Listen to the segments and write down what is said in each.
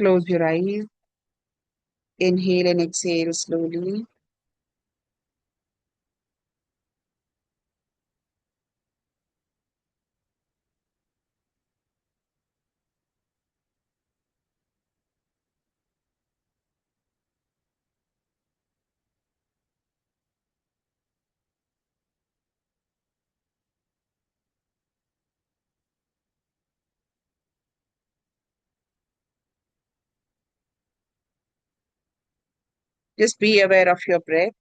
Close your eyes. Inhale and exhale slowly. Just be aware of your breath.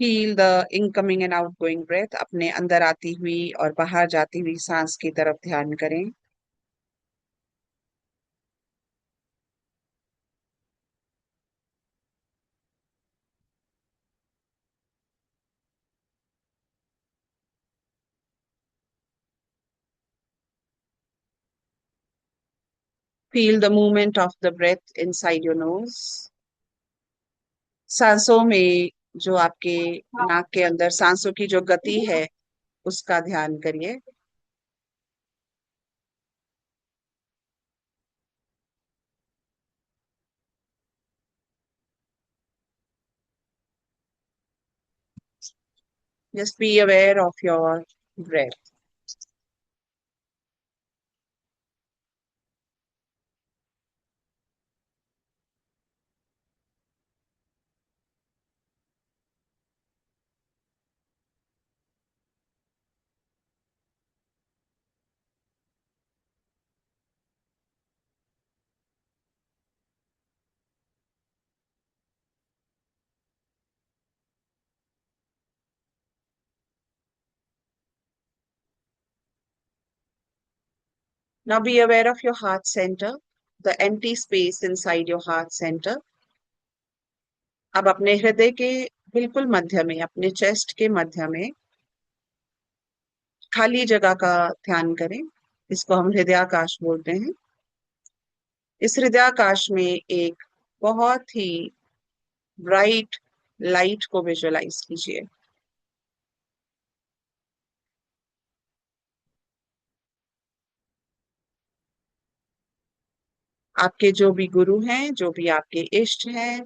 Feel the incoming and outgoing breath. अपने अंदर आती हुई और बाहर जाती हुई सांस की तरफ ध्यान करें. Feel the movement of the breath inside your nose. सांसों में जो आपके नाक के अंदर सांसों की जो गति है उसका ध्यान करिए. Just be aware of your breath. Now be aware of your heart center, the empty space inside your heart center. अब अपने हृदय के बिल्कुल मध्य में, अपने चेस्ट के मध्य में खाली जगह का ध्यान करें. इसको हम हृदयाकाश बोलते हैं. इस हृदयाकाश में एक बहुत ही ब्राइट लाइट को विजुअलाइज कीजिए. आपके जो भी गुरु हैं, जो भी आपके इष्ट हैं,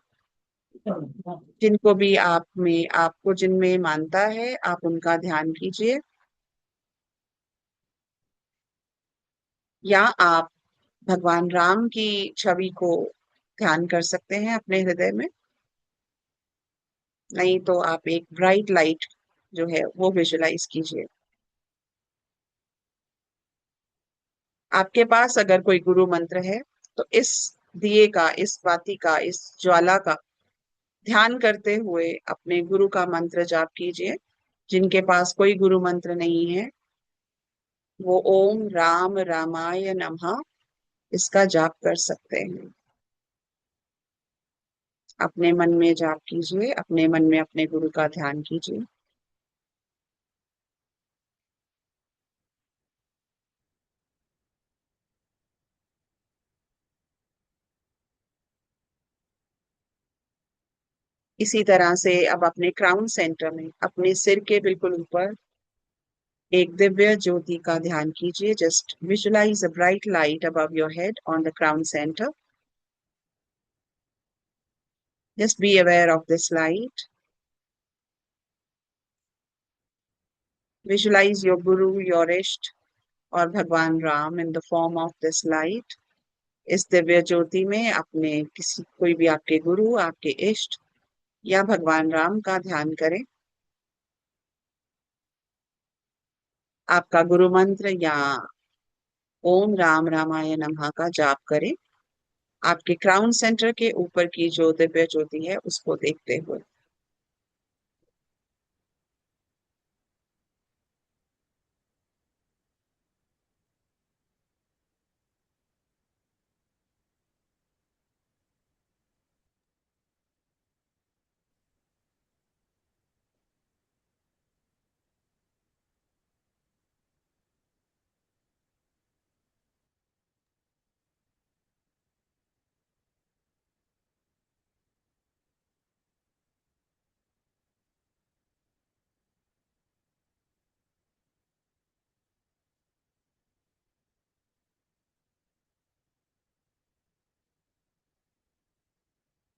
जिनको भी आप में, आपको जिनमें मानता है, आप उनका ध्यान कीजिए. या आप भगवान राम की छवि को ध्यान कर सकते हैं अपने हृदय में. नहीं तो आप एक ब्राइट लाइट जो है वो विजुलाइज कीजिए. आपके पास अगर कोई गुरु मंत्र है तो इस दिए का, इस बाती का, इस ज्वाला का ध्यान करते हुए अपने गुरु का मंत्र जाप कीजिए. जिनके पास कोई गुरु मंत्र नहीं है वो ओम राम रामाय नमः इसका जाप कर सकते हैं. अपने मन में जाप कीजिए, अपने मन में अपने गुरु का ध्यान कीजिए. इसी तरह से अब अपने क्राउन सेंटर में, अपने सिर के बिल्कुल ऊपर एक दिव्य ज्योति का ध्यान कीजिए. Just visualise a bright light above your head on the crown centre. Just be aware of this light. Visualise your guru, your ishta और Bhagwan Ram in the form of this light. इस दिव्य ज्योति में अपने किसी, कोई भी आपके गुरु, आपके इष्ट या भगवान राम का ध्यान करें. आपका गुरु मंत्र या ओम राम रामाय नमः का जाप करें आपके क्राउन सेंटर के ऊपर की जो दिव्य ज्योति है उसको देखते हुए.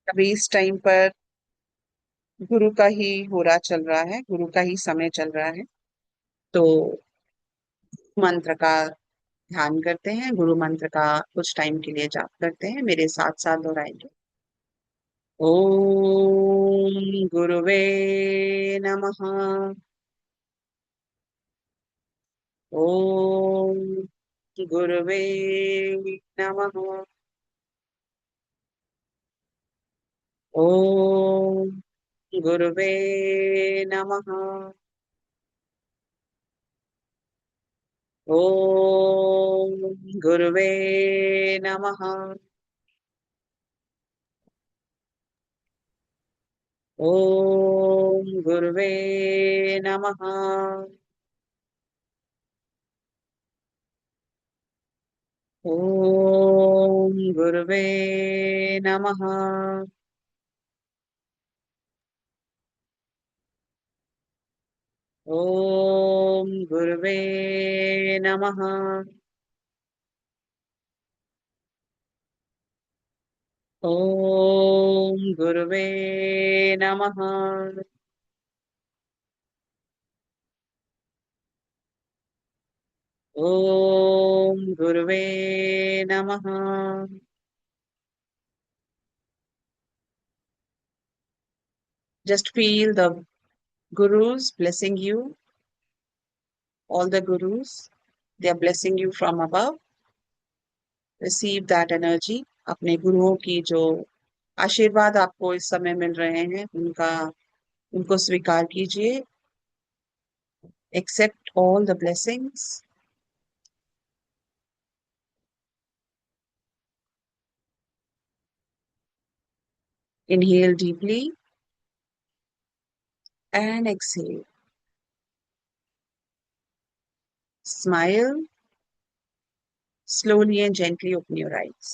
अभी इस टाइम पर गुरु का ही हो रहा चल रहा है, गुरु का ही समय चल रहा है। तो मंत्र का ध्यान करते हैं, गुरु मंत्र का कुछ टाइम के लिए जाप करते हैं, मेरे साथ साथ दोहराएंगे। ओम गुरुवे नमः। ओम गुरुवे नमः। ओम गुरुवे नमः। ओम गुरुवे नमः। ओम गुरुवे नमः। ओम गुरुवे नमः। ओम गुरुवे नमः। ओम गुरुवे नमः। ओम गुरुवे नमः। Just feel the gurus blessing you, all the gurus, they are blessing you from above. Receive that energy. अपने गुरुओं की जो आशीर्वाद आपको इस समय मिल रहे हैं, उनको स्वीकार कीजिए। Accept all the blessings. Inhale deeply and exhale. Smile slowly and gently. Open your eyes.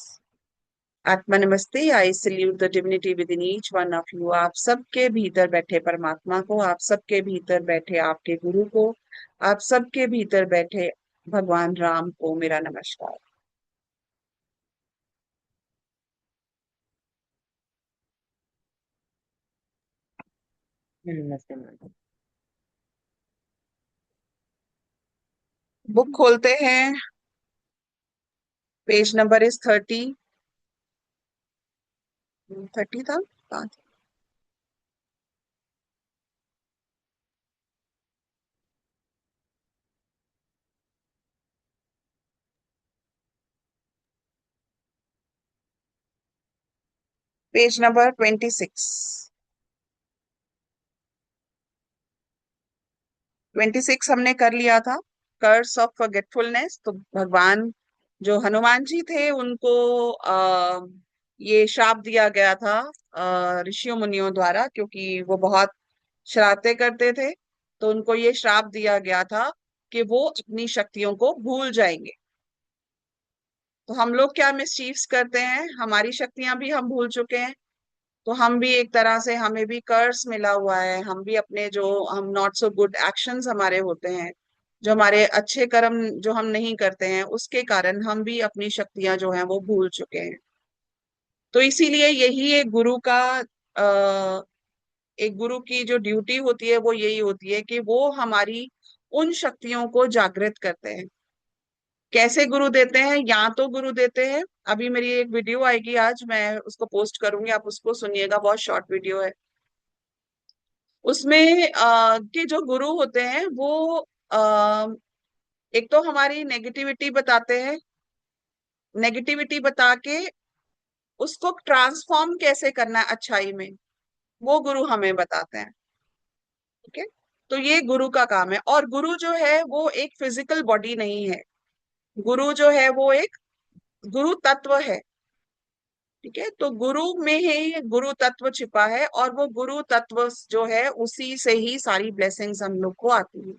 आत्मा नमस्ते। I salute the divinity within each one of you. आप सबके भीतर बैठे परमात्मा को, आप सबके भीतर बैठे आपके गुरु को, आप सबके भीतर बैठे भगवान राम को मेरा नमस्कार। नमस्ते मैम। बुक खोलते हैं। Page number is 30। 30 था। कहाँ था? Page number 26। 26 हमने कर लिया था। Curse of forgetfulness. तो भगवान जो हनुमान जी थे उनको ये श्राप दिया गया था ऋषियों मुनियों द्वारा, क्योंकि वो बहुत शरारतें करते थे। तो उनको ये श्राप दिया गया था कि वो अपनी शक्तियों को भूल जाएंगे। तो हम लोग क्या मिसचीव्स करते हैं, हमारी शक्तियां भी हम भूल चुके हैं। तो हम भी एक तरह से, हमें भी कर्स मिला हुआ है। हम भी अपने जो हम नॉट सो गुड एक्शंस हमारे होते हैं, जो हमारे अच्छे कर्म जो हम नहीं करते हैं, उसके कारण हम भी अपनी शक्तियां जो हैं वो भूल चुके हैं। तो इसीलिए यही अ, एक गुरु की जो ड्यूटी होती है वो यही होती है कि वो हमारी उन शक्तियों को जागृत करते हैं। कैसे गुरु देते हैं? या तो गुरु देते हैं, अभी मेरी एक वीडियो आएगी आज, मैं उसको पोस्ट करूंगी, आप उसको सुनिएगा, बहुत शॉर्ट वीडियो है। उसमें के जो गुरु होते हैं वो एक तो हमारी नेगेटिविटी बताते हैं, नेगेटिविटी बता के उसको ट्रांसफॉर्म कैसे करना है अच्छाई में, वो गुरु हमें बताते हैं। ठीक है। तो ये गुरु का काम है। और गुरु जो है वो एक फिजिकल बॉडी नहीं है। गुरु जो है वो एक गुरु तत्व है। ठीक है। तो गुरु में ही गुरु तत्व छिपा है, और वो गुरु तत्व जो है उसी से ही सारी ब्लेसिंग्स हम लोग को आती है।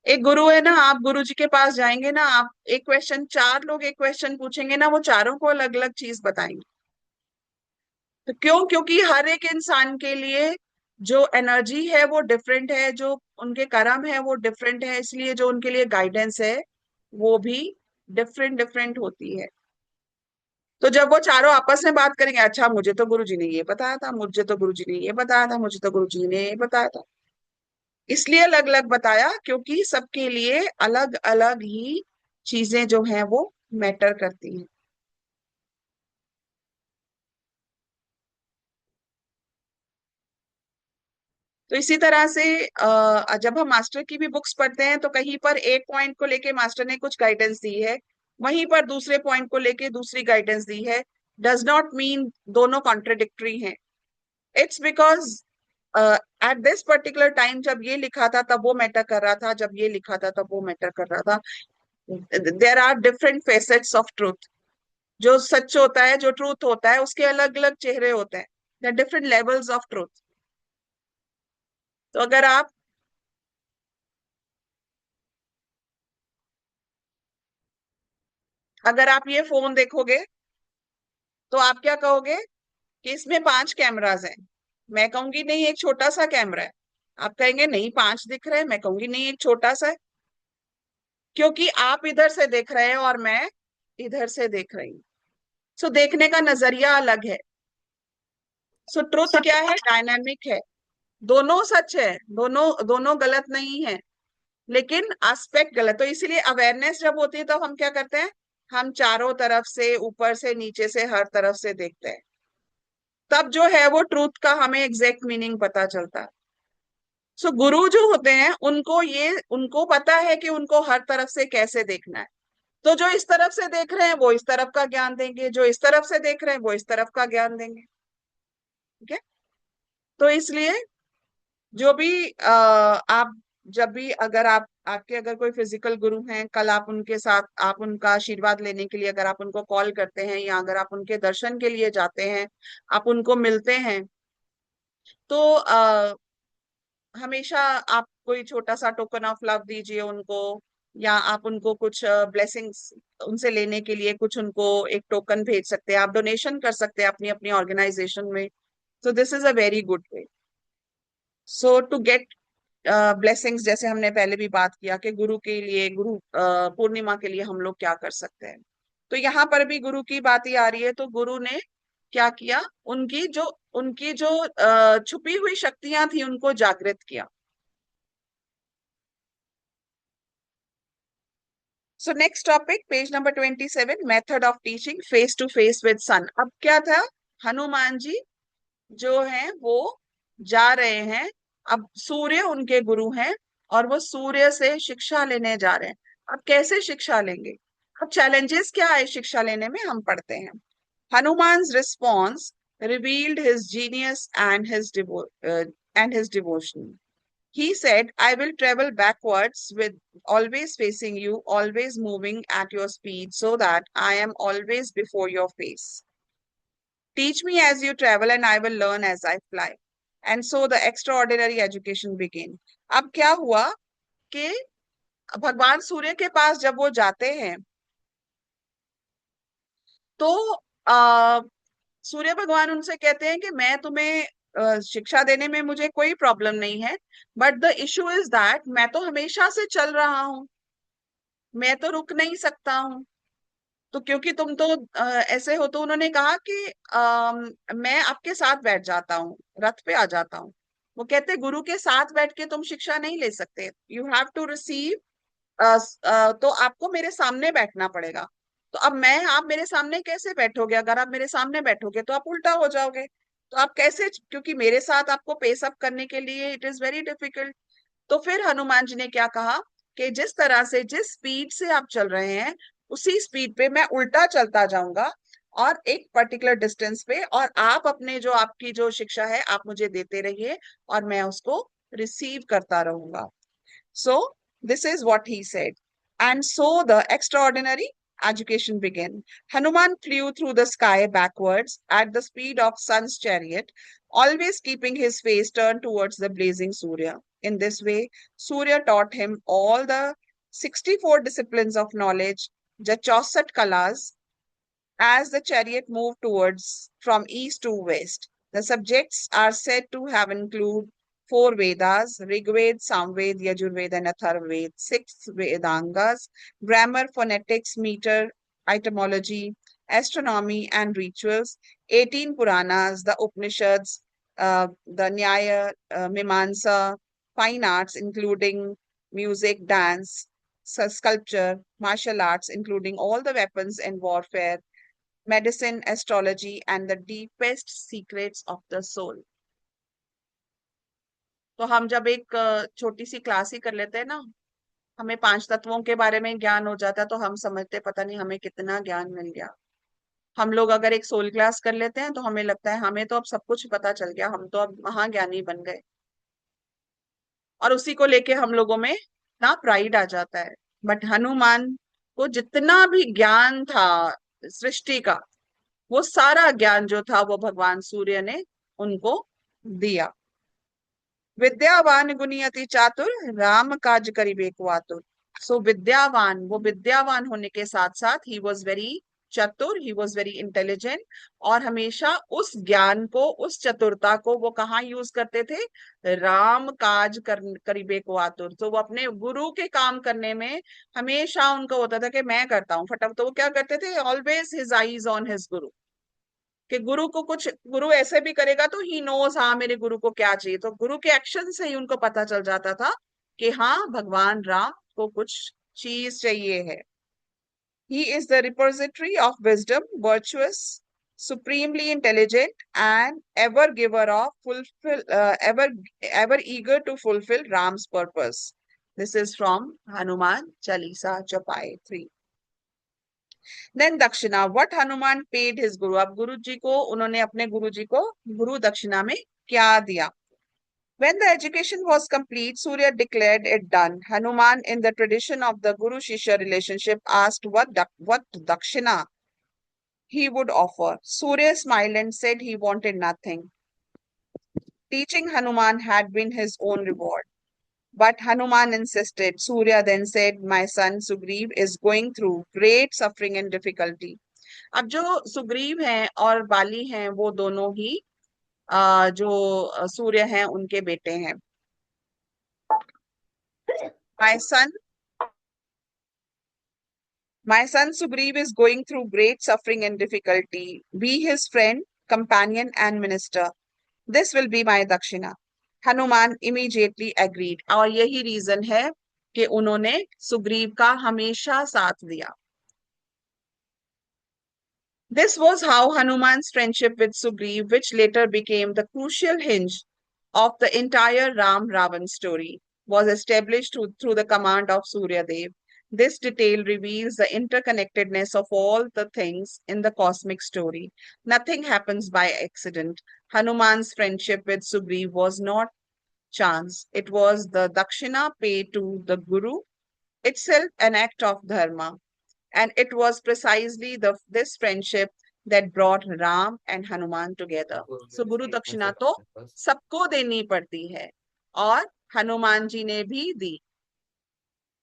एक गुरु है ना, आप गुरु जी के पास जाएंगे ना, आप एक क्वेश्चन, चार लोग एक क्वेश्चन पूछेंगे ना, वो चारों को अलग अलग चीज बताएंगे। तो क्यों? क्योंकि हर एक इंसान के लिए जो एनर्जी है वो डिफरेंट है, जो उनके कर्म है वो डिफरेंट है, इसलिए जो उनके लिए गाइडेंस है वो भी डिफरेंट डिफरेंट होती है। तो जब वो चारों आपस में बात करेंगे, अच्छा मुझे तो गुरुजी ने ये बताया था, मुझे तो गुरुजी ने ये बताया था, मुझे तो गुरुजी ने ये बताया था। इसलिए अलग अलग बताया क्योंकि सबके लिए अलग अलग ही चीजें जो हैं वो मैटर करती हैं। तो इसी तरह से जब हम मास्टर की भी बुक्स पढ़ते हैं तो कहीं पर एक पॉइंट को लेके मास्टर ने कुछ गाइडेंस दी है, वहीं पर दूसरे पॉइंट को लेके दूसरी गाइडेंस दी है, डज नॉट मीन दोनों कॉन्ट्रडिक्टरी हैं। It's because at this particular time जब ये लिखा था तब वो मैटर कर रहा था, जब ये लिखा था तब वो मैटर कर रहा था। There are different facets of truth. जो सच होता है, जो ट्रूथ होता है, उसके अलग अलग चेहरे होते हैं। There different levels of truth. तो अगर आप ये फोन देखोगे तो आप क्या कहोगे कि इसमें 5 कैमरास हैं। मैं कहूंगी नहीं, एक छोटा सा कैमरा है। आप कहेंगे नहीं 5 दिख रहे हैं, मैं कहूंगी नहीं एक छोटा सा है। क्योंकि आप इधर से देख रहे हैं और मैं इधर से देख रही हूँ। सो देखने का नजरिया अलग है। सो ट्रुथ क्या है? डायनामिक है। दोनों सच है, दोनों दोनों गलत नहीं है, लेकिन एस्पेक्ट गलत। तो इसीलिए अवेयरनेस जब होती है तो हम क्या करते हैं, हम चारों तरफ से, ऊपर से, नीचे से, हर तरफ से देखते हैं। तब जो है वो ट्रूथ का हमें एग्जैक्ट मीनिंग पता चलता है। सो गुरु जो होते हैं उनको पता है कि उनको हर तरफ से कैसे देखना है। तो जो इस तरफ से देख रहे हैं वो इस तरफ का ज्ञान देंगे, जो इस तरफ से देख रहे हैं वो इस तरफ का ज्ञान देंगे। ठीक है। तो इसलिए जो भी आप, जब भी अगर आप, आपके अगर कोई फिजिकल गुरु हैं, कल आप उनके साथ, आप उनका आशीर्वाद लेने के लिए अगर आप उनको कॉल करते हैं या अगर आप उनके दर्शन के लिए जाते हैं, आप उनको मिलते हैं, तो हमेशा आप कोई छोटा सा टोकन ऑफ लव दीजिए उनको, या आप उनको कुछ ब्लेसिंग्स उनसे लेने के लिए कुछ उनको एक टोकन भेज सकते हैं, आप डोनेशन कर सकते हैं अपनी अपनी ऑर्गेनाइजेशन में। So this is a very good way. So to get blessings, जैसे हमने पहले भी बात किया कि गुरु के लिए, गुरु पूर्णिमा के लिए हम लोग क्या कर सकते हैं। तो यहाँ पर भी गुरु की बात ही आ रही है। तो गुरु ने क्या किया, उनकी जो छुपी हुई शक्तियां थी उनको जागृत किया। So next topic, page number 27, method of teaching face to face with son. अब क्या था, हनुमान जी जो हैं वो जा रहे हैं, अब सूर्य उनके गुरु हैं और वो सूर्य से शिक्षा लेने जा रहे हैं। अब कैसे शिक्षा लेंगे? अब चैलेंजेस क्या है शिक्षा लेने में, हम पढ़ते हैं। Hanuman's response revealed his genius and his devotion. He said, I will travel backwards with always facing you, always moving at your speed, so that I am always before your face. Teach me as you travel, and I will learn as I fly. And so the extraordinary education began. अब क्या हुआ कि भगवान सूर्य के पास जब वो जाते हैं तो आ, सूर्य भगवान उनसे कहते हैं कि मैं तुम्हें शिक्षा देने में मुझे कोई प्रॉब्लम नहीं है, but the issue is that मैं तो हमेशा से चल रहा हूं, मैं तो रुक नहीं सकता हूँ। तो क्योंकि तुम तो ऐसे हो, तो उन्होंने कहा कि मैं आपके साथ बैठ जाता हूँ, रथ पे आ जाता हूँ। वो कहते गुरु के साथ बैठ के तुम शिक्षा नहीं ले सकते, यू हैव टू रिसीव, तो आपको मेरे सामने बैठना पड़ेगा। तो अब मैं, आप मेरे सामने कैसे बैठोगे? अगर आप मेरे सामने बैठोगे तो आप उल्टा हो जाओगे। तो आप कैसे, क्योंकि मेरे साथ आपको पेस अप करने के लिए इट इज वेरी डिफिकल्ट। तो फिर हनुमान जी ने क्या कहा कि जिस तरह से, जिस स्पीड से आप चल रहे हैं, उसी स्पीड पे मैं उल्टा चलता जाऊंगा और एक पर्टिकुलर डिस्टेंस पे, और आप अपने जो, आपकी जो शिक्षा है आप मुझे देते रहिए और मैं उसको रिसीव करता रहूंगा। So, this is what he said. And so the extraordinary education began. Hanuman flew through the sky backwards at the speed of sun's chariot, always keeping his face turned towards the blazing Surya. In this way, Surya taught him all the 64 disciplines of knowledge, the 64 kalas, as the chariot moved towards from east to west. The subjects are said to have included 4 Vedas: Rigved, Samved, Yajurved, and Atharvaved, 6 Vedangas, grammar, phonetics, meter, etymology, astronomy and rituals, 18 Puranas, the Upanishads, the Nyaya, Mimamsa, fine arts, including music, dance, sculpture, martial arts, including all the weapons and warfare, medicine, astrology, and the deepest secrets of the soul. तो हम जब एक छोटी सी class ही कर लेते हैं ना, हमें 5 तत्वों के बारे में ज्ञान हो जाता है, तो हम समझते पता नहीं हमें कितना ज्ञान मिल गया। हम लोग अगर एक सोल क्लास कर लेते हैं तो हमें लगता है हमें तो अब सब कुछ पता चल गया, हम तो अब महाज्ञानी बन गए, और उसी को लेके हम लोगों में ना प्राइड आ जाता है। बट हनुमान को जितना भी ज्ञान था सृष्टि का, वो सारा ज्ञान जो था वो भगवान सूर्य ने उनको दिया। विद्यावान गुणी अति चातुर, राम काज करिबे को आतुर। सो विद्यावान, वो विद्यावान होने के साथ साथ ही वॉज वेरी चतुर, ही वॉज वेरी इंटेलिजेंट, और हमेशा उस ज्ञान को, उस चतुरता को वो कहाँ यूज करते थे? राम काज करिबे को आतुर। तो वो अपने गुरु के काम करने में हमेशा उनको होता था कि मैं करता हूँ फटाफट। तो वो क्या करते थे? Always his eyes on his गुरु, कि गुरु को कुछ, गुरु ऐसे भी करेगा तो ही नोज, हाँ मेरे गुरु को क्या चाहिए। तो गुरु के एक्शन से ही उनको पता चल जाता था कि हाँ भगवान राम को कुछ चीज चाहिए है। He is the repository of wisdom, virtuous, supremely intelligent, and ever giver of ever eager to fulfill Ram's purpose. This is from Hanuman Chalisa Chapai 3. Then Dakshina, what Hanuman paid his guru. अब गुरु जी को, उन्होंने अपने गुरु जी को गुरु दक्षिणा में क्या दिया? When the education was complete, Surya declared it done. Hanuman, in the tradition of the Guru-Shishya relationship, asked what dakshina he would offer. Surya smiled and said he wanted nothing. Teaching Hanuman had been his own reward. But Hanuman insisted. Surya then said, my son Sugriv is going through great suffering and difficulty. अब जो सुग्रीव हैं और बाली हैं, वो दोनों ही जो सूर्य हैं उनके बेटे हैं। My son Sugriv is going through great suffering and difficulty. Be his friend, companion, and minister. This will be my dakshina. Hanuman immediately agreed. और यही रीजन है कि उन्होंने सुग्रीव का हमेशा साथ दिया। This was how Hanuman's friendship with Sugriv, which later became the crucial hinge of the entire Ram Ravan story, was established through the command of Surya Dev. This detail reveals the interconnectedness of all the things in the cosmic story. Nothing happens by accident. Hanuman's friendship with Sugriv was not chance. It was the dakshina paid to the Guru, itself an act of dharma. And it was precisely this friendship that brought Ram and Hanuman together. So Guru Dakshina तो सबको देनी पड़ती है, और हनुमान जी ने भी दी।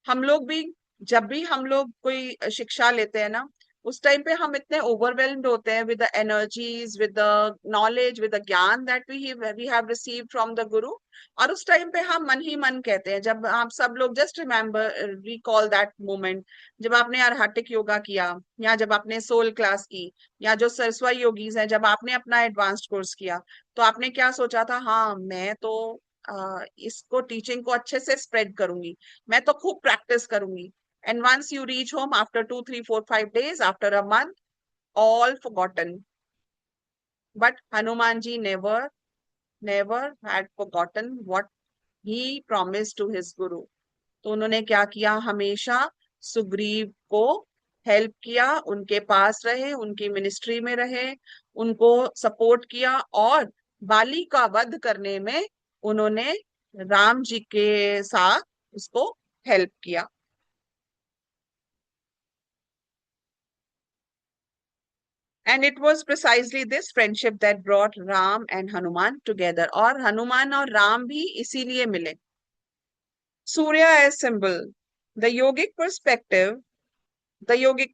हम लोग भी, जब भी हम लोग कोई शिक्षा लेते हैं ना, उस टाइम पे हम इतने ओवरवेल्म्ड होते हैं with the energies, with the knowledge, with the gyan that we have received from the guru, और उस टाइम पे हम मन ही मन कहते हैं। जब आप सब लोग just remember, recall that moment, जब आपने आर्हटिक योगा किया, या जब आपने सोल क्लास की, या जो सरस्वती योगीज हैं, जब आपने अपना एडवांस्ड कोर्स किया, तो आपने क्या सोचा था? हाँ मैं तो इसको, टीचिंग को अच्छे से स्प्रेड करूंगी, मैं तो खूब प्रैक्टिस करूंगी। And once you reach home after 2, 3, 4, 5 days, after a month, all forgotten. But Hanuman ji never had forgotten what he promised to his guru. तो उन्होंने क्या किया? हमेशा सुग्रीव को हेल्प किया, उनके पास रहे, उनकी मिनिस्ट्री में रहे, उनको सपोर्ट किया, और बाली का वध करने में उन्होंने राम जी के साथ उसको हेल्प किया। And it was precisely this friendship that brought Ram and Hanuman together. और हनुमान और राम भी इसीलिए मिले। सूर्य as symbol, the yogic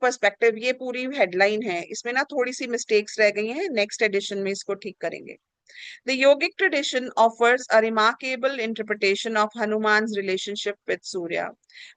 perspective, ये पूरी हेडलाइन है, इसमें ना थोड़ी सी मिस्टेक्स रह गई हैं, नेक्स्ट एडिशन में इसको ठीक करेंगे। The yogic tradition offers a remarkable interpretation of Hanuman's relationship with Surya,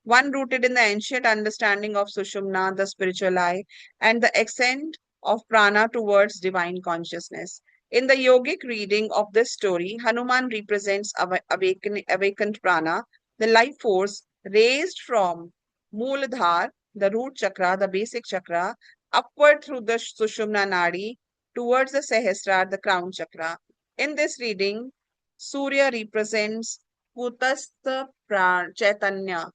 one rooted in the ancient understanding of Sushumna, the spiritual eye, and the ascent of prana towards divine consciousness. In the yogic reading of this story, Hanuman represents awakened prana, the life force raised from Mooladhar, the root chakra, the basic chakra, upward through the Sushumna Nadi towards the Sahasrara, the crown chakra. In this reading, Surya represents Kutastha Chaitanya,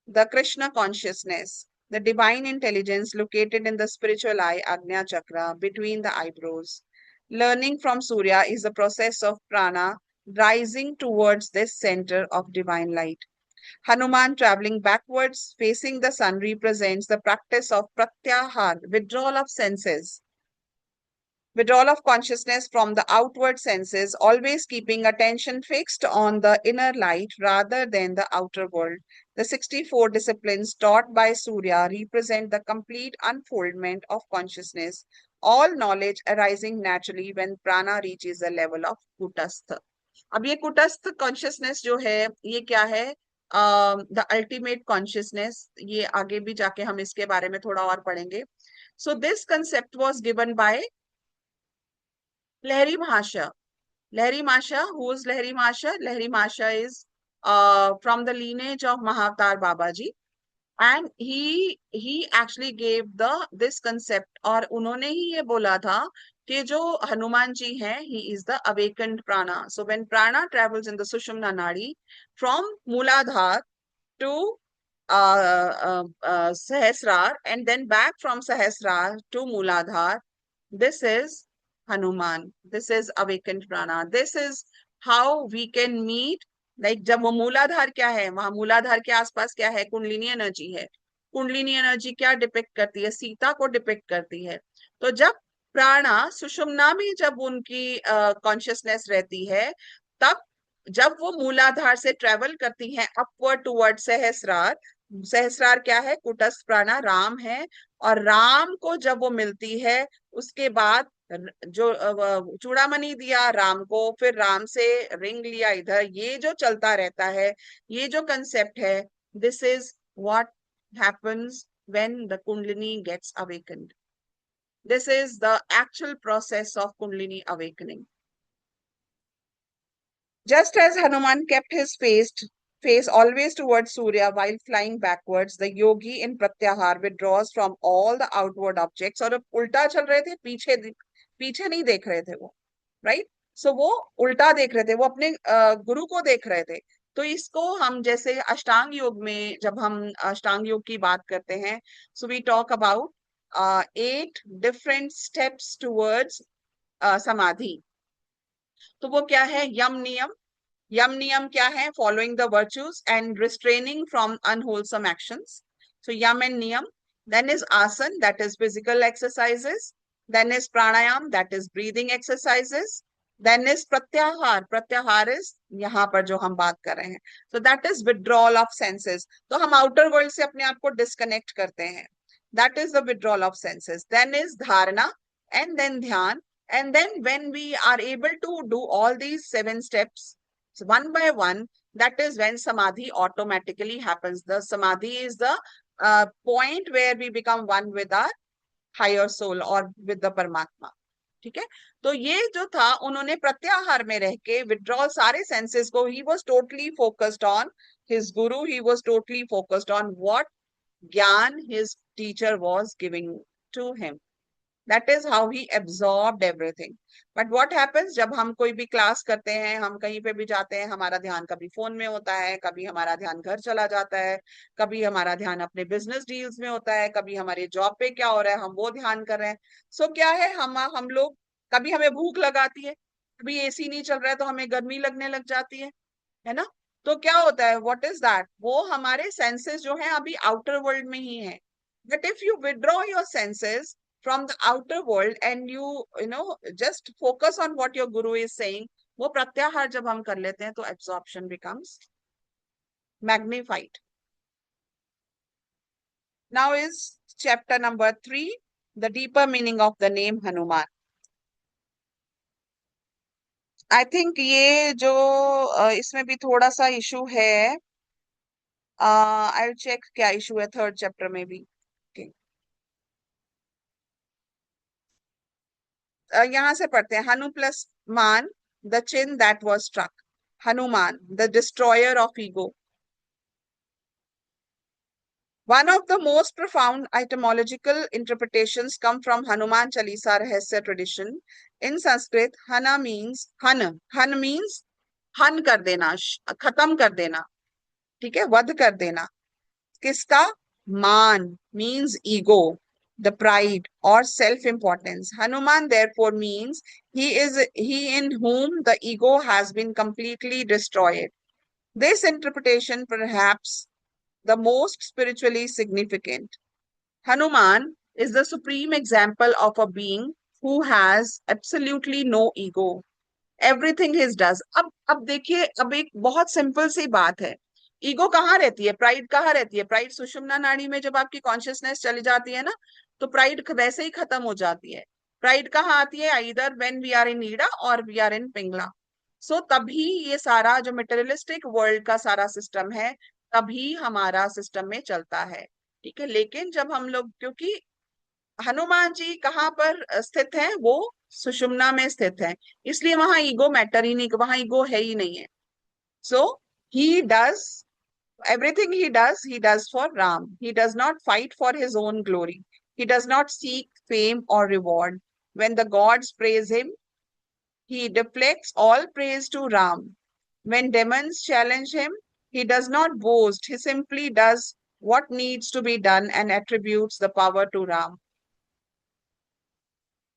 the Krishna consciousness, the divine intelligence located in the spiritual eye, Agnya Chakra, between the eyebrows. Learning from Surya is the process of prana rising towards this center of divine light. Hanuman traveling backwards, facing the sun, represents the practice of pratyahar, withdrawal of senses, withdrawal of consciousness from the outward senses, always keeping attention fixed on the inner light rather than the outer world. The 64 disciplines taught by Surya represent the complete unfoldment of consciousness, all knowledge arising naturally when prana reaches the level of kutastha. अब ये कुटस्थ consciousness जो है ये क्या है, the ultimate consciousness, ये आगे भी जाके हम इसके बारे में थोड़ा और पढ़ेंगे. So this concept was given by Lahiri Mahasaya. Lahiri Mahasaya, who is Lahiri Mahasaya? Lahiri Mahasaya is from the lineage of Mahavatar Babaji, and he actually gave the this concept, और उन्होंने ही ये बोला था कि जो हनुमान जी हैं, he is the awakened prana. So when prana travels in the Sushumna Nadi from Mooladhar to Sahasrar and then back from Sahasrar to Mooladhar, this is Hanuman. This is awakened prana. This is how we can meet. Like जब वो मूलाधार क्या है, वहां मूलाधार के आसपास क्या है, कुंडलिनी एनर्जी है. कुंडलिनी एनर्जी क्या डिपिक्ट करती है, सीता को डिपिक्ट करती है. तो जब प्राणा सुषुम्ना में जब उनकी कॉन्शियसनेस रहती है, तब जब वो मूलाधार से ट्रेवल करती हैं अपवर्ड टुवर्ड सहस्रार, सहस्रार क्या है, कुटस्थ प्राणा राम है, और राम को जब वो मिलती है उसके बाद जो चूड़ामणि दिया राम को, फिर राम से रिंग लिया इधर, ये जो चलता रहता है, ये जो कंसेप्ट है, this is what happens when the kundalini gets awakened. This is the actual process of kundalini awakening. Just as Hanuman kept his face always towards Surya while flying backwards, the yogi in Pratyahar withdraws from all the outward objects. और उल्टा चल रहे थे, पीछे नहीं देख रहे थे वो, right? So वो उल्टा देख रहे थे, वो अपने गुरु को देख रहे थे. तो इसको हम जैसे अष्टांग योग में जब हम अष्टांग योग की बात करते हैं, so we talk about 8 different steps towards समाधि. तो वो क्या है, यम नियम. यम नियम क्या है, following the virtues and restraining from unwholesome actions. So yama and niyama. Then is asana, that is physical exercises. Then is pranayama, that is breathing exercises. Then is pratyahara. Pratyahara is यहाँ पर जो हम बात कर रहे हैं, सो that is withdrawal of senses. तो हम आउटर वर्ल्ड से अपने आप को डिस्कनेक्ट करते हैं, that is the withdrawal of senses. Then is dharana and then dhyan, and then when we are able to do all these 7 steps one by one, that is when samadhi automatically happens. The samadhi is the point where we become one with our higher soul or with the Paramatma. ठीक है. तो ये जो था, उन्होंने प्रत्याहार में रह के विड्रॉल सारे सेंसेस को, he was totally focused on his guru, he was totally focused on what ज्ञान his teacher was giving to him. That is how he absorbed everything. But what happens जब हम कोई भी क्लास करते हैं, हम कहीं पे भी जाते हैं, हमारा ध्यान कभी फोन में होता है, कभी हमारा ध्यान घर चला जाता है, कभी हमारा ध्यान अपने बिजनेस डील्स में होता है, कभी हमारे जॉब पे क्या हो रहा है हम वो ध्यान कर रहे हैं. सो क्या है, हम लोग, कभी हमें भूख लगाती है, कभी एसी नहीं चल रहा है तो हमें गर्मी लगने लग जाती है ना. तो क्या होता है, व्हाट इज दैट, वो हमारे सेंसेस जो है अभी आउटर वर्ल्ड में ही है. But if you withdraw your senses from the outer world and you know just focus on what your guru is saying, वो प्रत्याहार जब हम कर लेते हैं तो absorption becomes magnified. Now is chapter number 3, the deeper meaning of the name Hanuman. I think ये जो इसमें भी थोड़ा सा इशू है। आई चेक क्या इशू है थर्ड चैप्टर में भी। Okay. यहाँ से पढ़ते हैं। Hanu plus maan, the chin that was struck. Hanuman, the destroyer of ego. One of the most profound etymological interpretations come from Hanuman Chalisa Rahasya tradition. In Sanskrit, Hana means Han. Han means हन कर देना, खत्म कर देना, ठीक है, वध कर देना। किसका? मान means ego, the pride or self importance. Hanuman therefore means he in whom the ego has been completely destroyed. This interpretation perhaps the most spiritually significant. Hanuman is the supreme example of a being who has absolutely no ego. Everything he does. अब देखिए, अब एक बहुत simple सी बात है। Ego कहाँ रहती है, प्राइड कहाँ रहती है? प्राइड सुषुम्ना नाड़ी में जब आपकी कॉन्शियसनेस चली जाती है ना, तो प्राइड वैसे ही खत्म हो जाती है। प्राइड कहाँ आती है? Either when we are in Ida और we are in Pingala. So तभी ये सारा जो मटेरियलिस्टिक वर्ल्ड का सारा सिस्टम है, तभी हमारा सिस्टम में चलता है। ठीक है, लेकिन जब हम लोग, क्योंकि हनुमान जी कहाँ पर स्थित हैं? वो सुषुम्ना में स्थित हैं, इसलिए वहां ईगो मैटर ही नहीं, वहां ईगो है ही नहीं है। So he does everything he does for Ram. He does not fight for his own glory. He does not seek fame or reward. When the gods praise him, he deflects all praise to Ram. When demons challenge him, he does not boast. He simply does what needs to be done and attributes the power to Ram.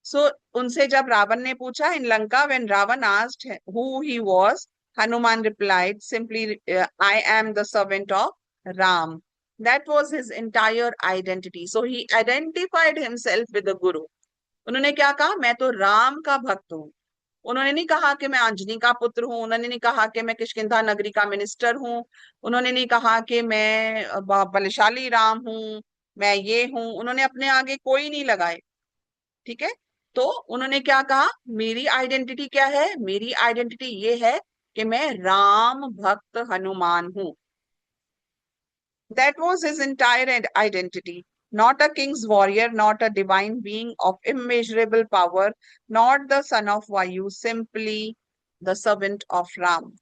So उनसे जब रावण ने पूछा in Lanka, when Ravan asked who he was, Hanuman replied simply, I am the servant of Ram. That was his entire identity. So he identified himself with the Guru. उन्होंने क्या कहा? मैं तो राम का भक्त हूँ। उन्होंने नहीं कहा कि मैं अंजनी का पुत्र हूँ, उन्होंने नहीं कहा कि मैं किष्किंधा नगरी का मिनिस्टर हूँ, उन्होंने नहीं कहा कि मैं बलशाली राम हूँ, मैं ये हूँ। उन्होंने अपने आगे कोई नहीं लगाए। ठीक है, तो उन्होंने क्या कहा? मेरी आइडेंटिटी क्या है? मेरी आइडेंटिटी ये है कि मैं राम भक्त हनुमान हूं। That was his entire identity. Not a king's warrior, not a divine being of immeasurable power, not the son of Vayu, simply the servant of Ram.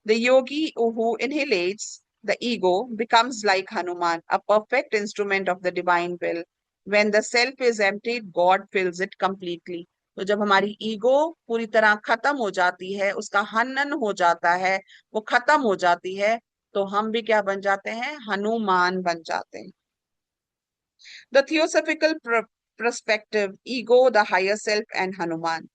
The yogi who annihilates the ego becomes like Hanuman, a perfect instrument of the divine will. When the self is emptied, God fills it completely. तो जब हमारी ego पूरी तरह खत्म हो जाती है, उसका हनन हो जाता है, वो खत्म हो जाती है, तो हम भी क्या बन जाते हैं? हनुमान बन जाते हैं। The theosophical perspective, ego, the higher self, and Hanuman.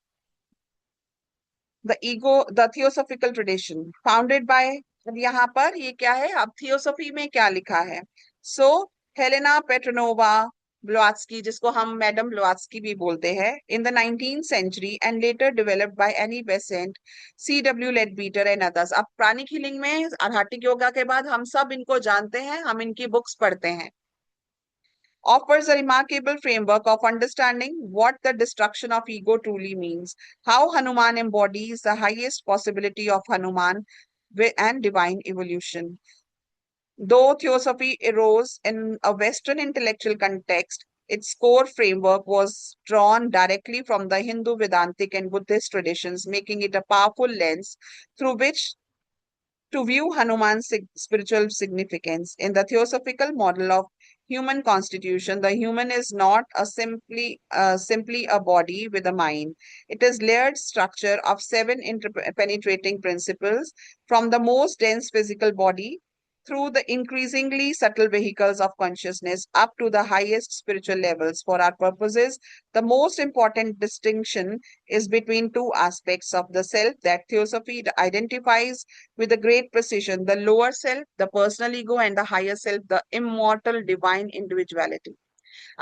The theosophical tradition founded by, अब यहाँ पर ये क्या है? अब थियोसॉफी में क्या लिखा है? सो हेलेना पेट्रोनोवा ब्लॉट्स्की, जिसको हम मैडम ब्लॉट्स्की भी बोलते हैं, in the 19th century and later developed by Annie Besant, C.W. Leadbeater and others. अब प्राणिक हीलिंग में आध्यात्मिक योगा के बाद हम सब इनको जानते हैं, हम इनकी बुक्स पढ़ते हैं। Offers a remarkable framework of understanding what the destruction of ego truly means, how Hanuman embodies the highest possibility of Hanuman and divine evolution. Though theosophy arose in a Western intellectual context, its core framework was drawn directly from the Hindu Vedantic and Buddhist traditions, making it a powerful lens through which to view Hanuman's spiritual significance. In the theosophical model of human constitution, the human is not simply a body with a mind. It is layered structure of seven interpenetrating principles, from the most dense physical body through the increasingly subtle vehicles of consciousness up to the highest spiritual levels. For our purposes, the most important distinction is between two aspects of the self that theosophy identifies with a great precision: the lower self, the personal ego, and the higher self, the immortal divine individuality.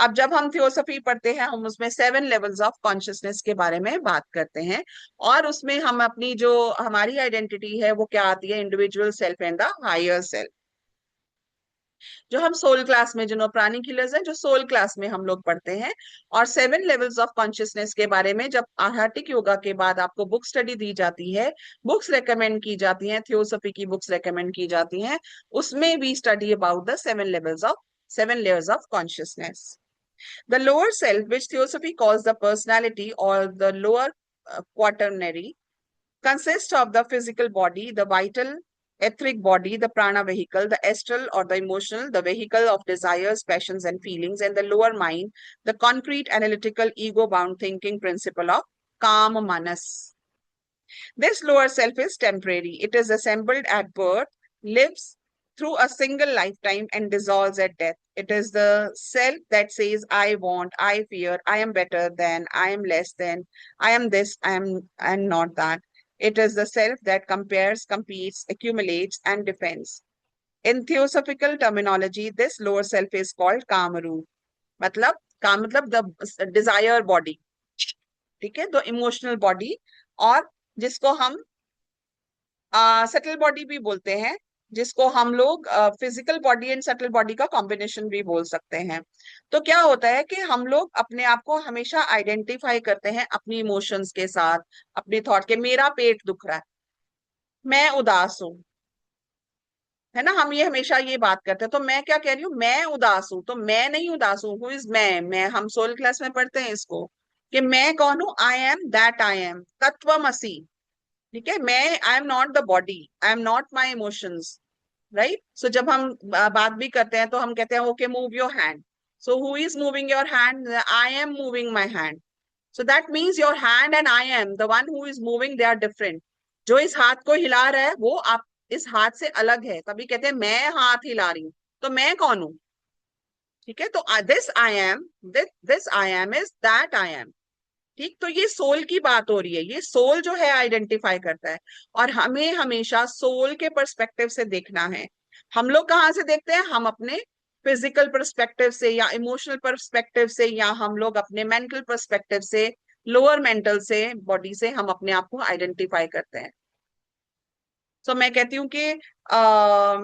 अब जब हम theosophy पढ़ते हैं, हम उसमें 7 levels of consciousness के बारे में बात करते हैं, और उसमें हम अपनी जो हमारी आइडेंटिटी है वो क्या आती है? Individual self and the higher self. जो हम सोल क्लास में, जो प्राणी किलर्स हैं, जो सोल क्लास में हम लोग पढ़ते हैं। और 7 लेवल्स ऑफ कॉन्शियसनेस के बारे में जब आध्यात्मिक योगा के बाद आपको बुक स्टडी दी जाती है, बुक्स रेकमेंड की जाती हैं, थियोसॉफी की बुक्स रेकमेंड की जाती हैं, उसमें भी study about the 7 layers of consciousness. The lower self, which theosophy calls the personality or the lower quaternary, consists of the physical body, the vital etheric body, the prana vehicle, the astral or the emotional, the vehicle of desires, passions, and feelings, and the lower mind, the concrete, analytical, ego bound thinking principle of calm manas. This lower self is temporary. It is assembled at birth, lives through a single lifetime, and dissolves at death. It is the self that says, I want, I fear, I am better than, I am less than, I am this, I am and not that. It is the self that compares, competes, accumulates, and defends. In theosophical terminology, this lower self is called Kamaru. मतलब काम मतलब the desire body, ठीक है, तो emotional body, और जिसको हम subtle body भी बोलते हैं, जिसको हम लोग physical body and subtle body का कॉम्बिनेशन भी बोल सकते हैं। तो क्या होता है कि हम लोग अपने आप को हमेशा आइडेंटिफाई करते हैं अपनी इमोशंस के साथ, अपनी थॉट के। मेरा पेट दुख रहा है, मैं उदास हूं, है ना, हम ये हमेशा ये बात करते हैं। तो मैं क्या कह रही हूँ, मैं उदास हूं, तो मैं नहीं उदास हूँ। हु इज मैं हम सोल क्लास में पढ़ते हैं इसको, कि मैं कौन हूं, I am that I am, तत्वमसि। ठीक है, मैं, I am not the body, I am not my emotions, right. So जब हम बात भी करते हैं तो हम कहते हैं okay move your hand, so who is moving your hand, I am moving my hand. So that means your hand and I am the one who is moving, they are different. जो इस हाथ को हिला रहा है वो आप इस हाथ से अलग है। तभी कहते हैं मैं हाथ हिला रही हूँ, तो मैं कौन हूं? ठीक है, तो this I am, this I am is that I M. ठीक, तो ये सोल की बात हो रही है, ये सोल जो है आइडेंटिफाई करता है, और हमें हमेशा सोल के पर्सपेक्टिव से देखना है। हम लोग कहाँ से देखते हैं, हम अपने फिजिकल पर्सपेक्टिव से, या इमोशनल पर्सपेक्टिव से, या हम लोग अपने मेंटल पर्सपेक्टिव से, लोअर मेंटल से, बॉडी से हम अपने आप को आइडेंटिफाई करते हैं। तो मैं कहती हूँ कि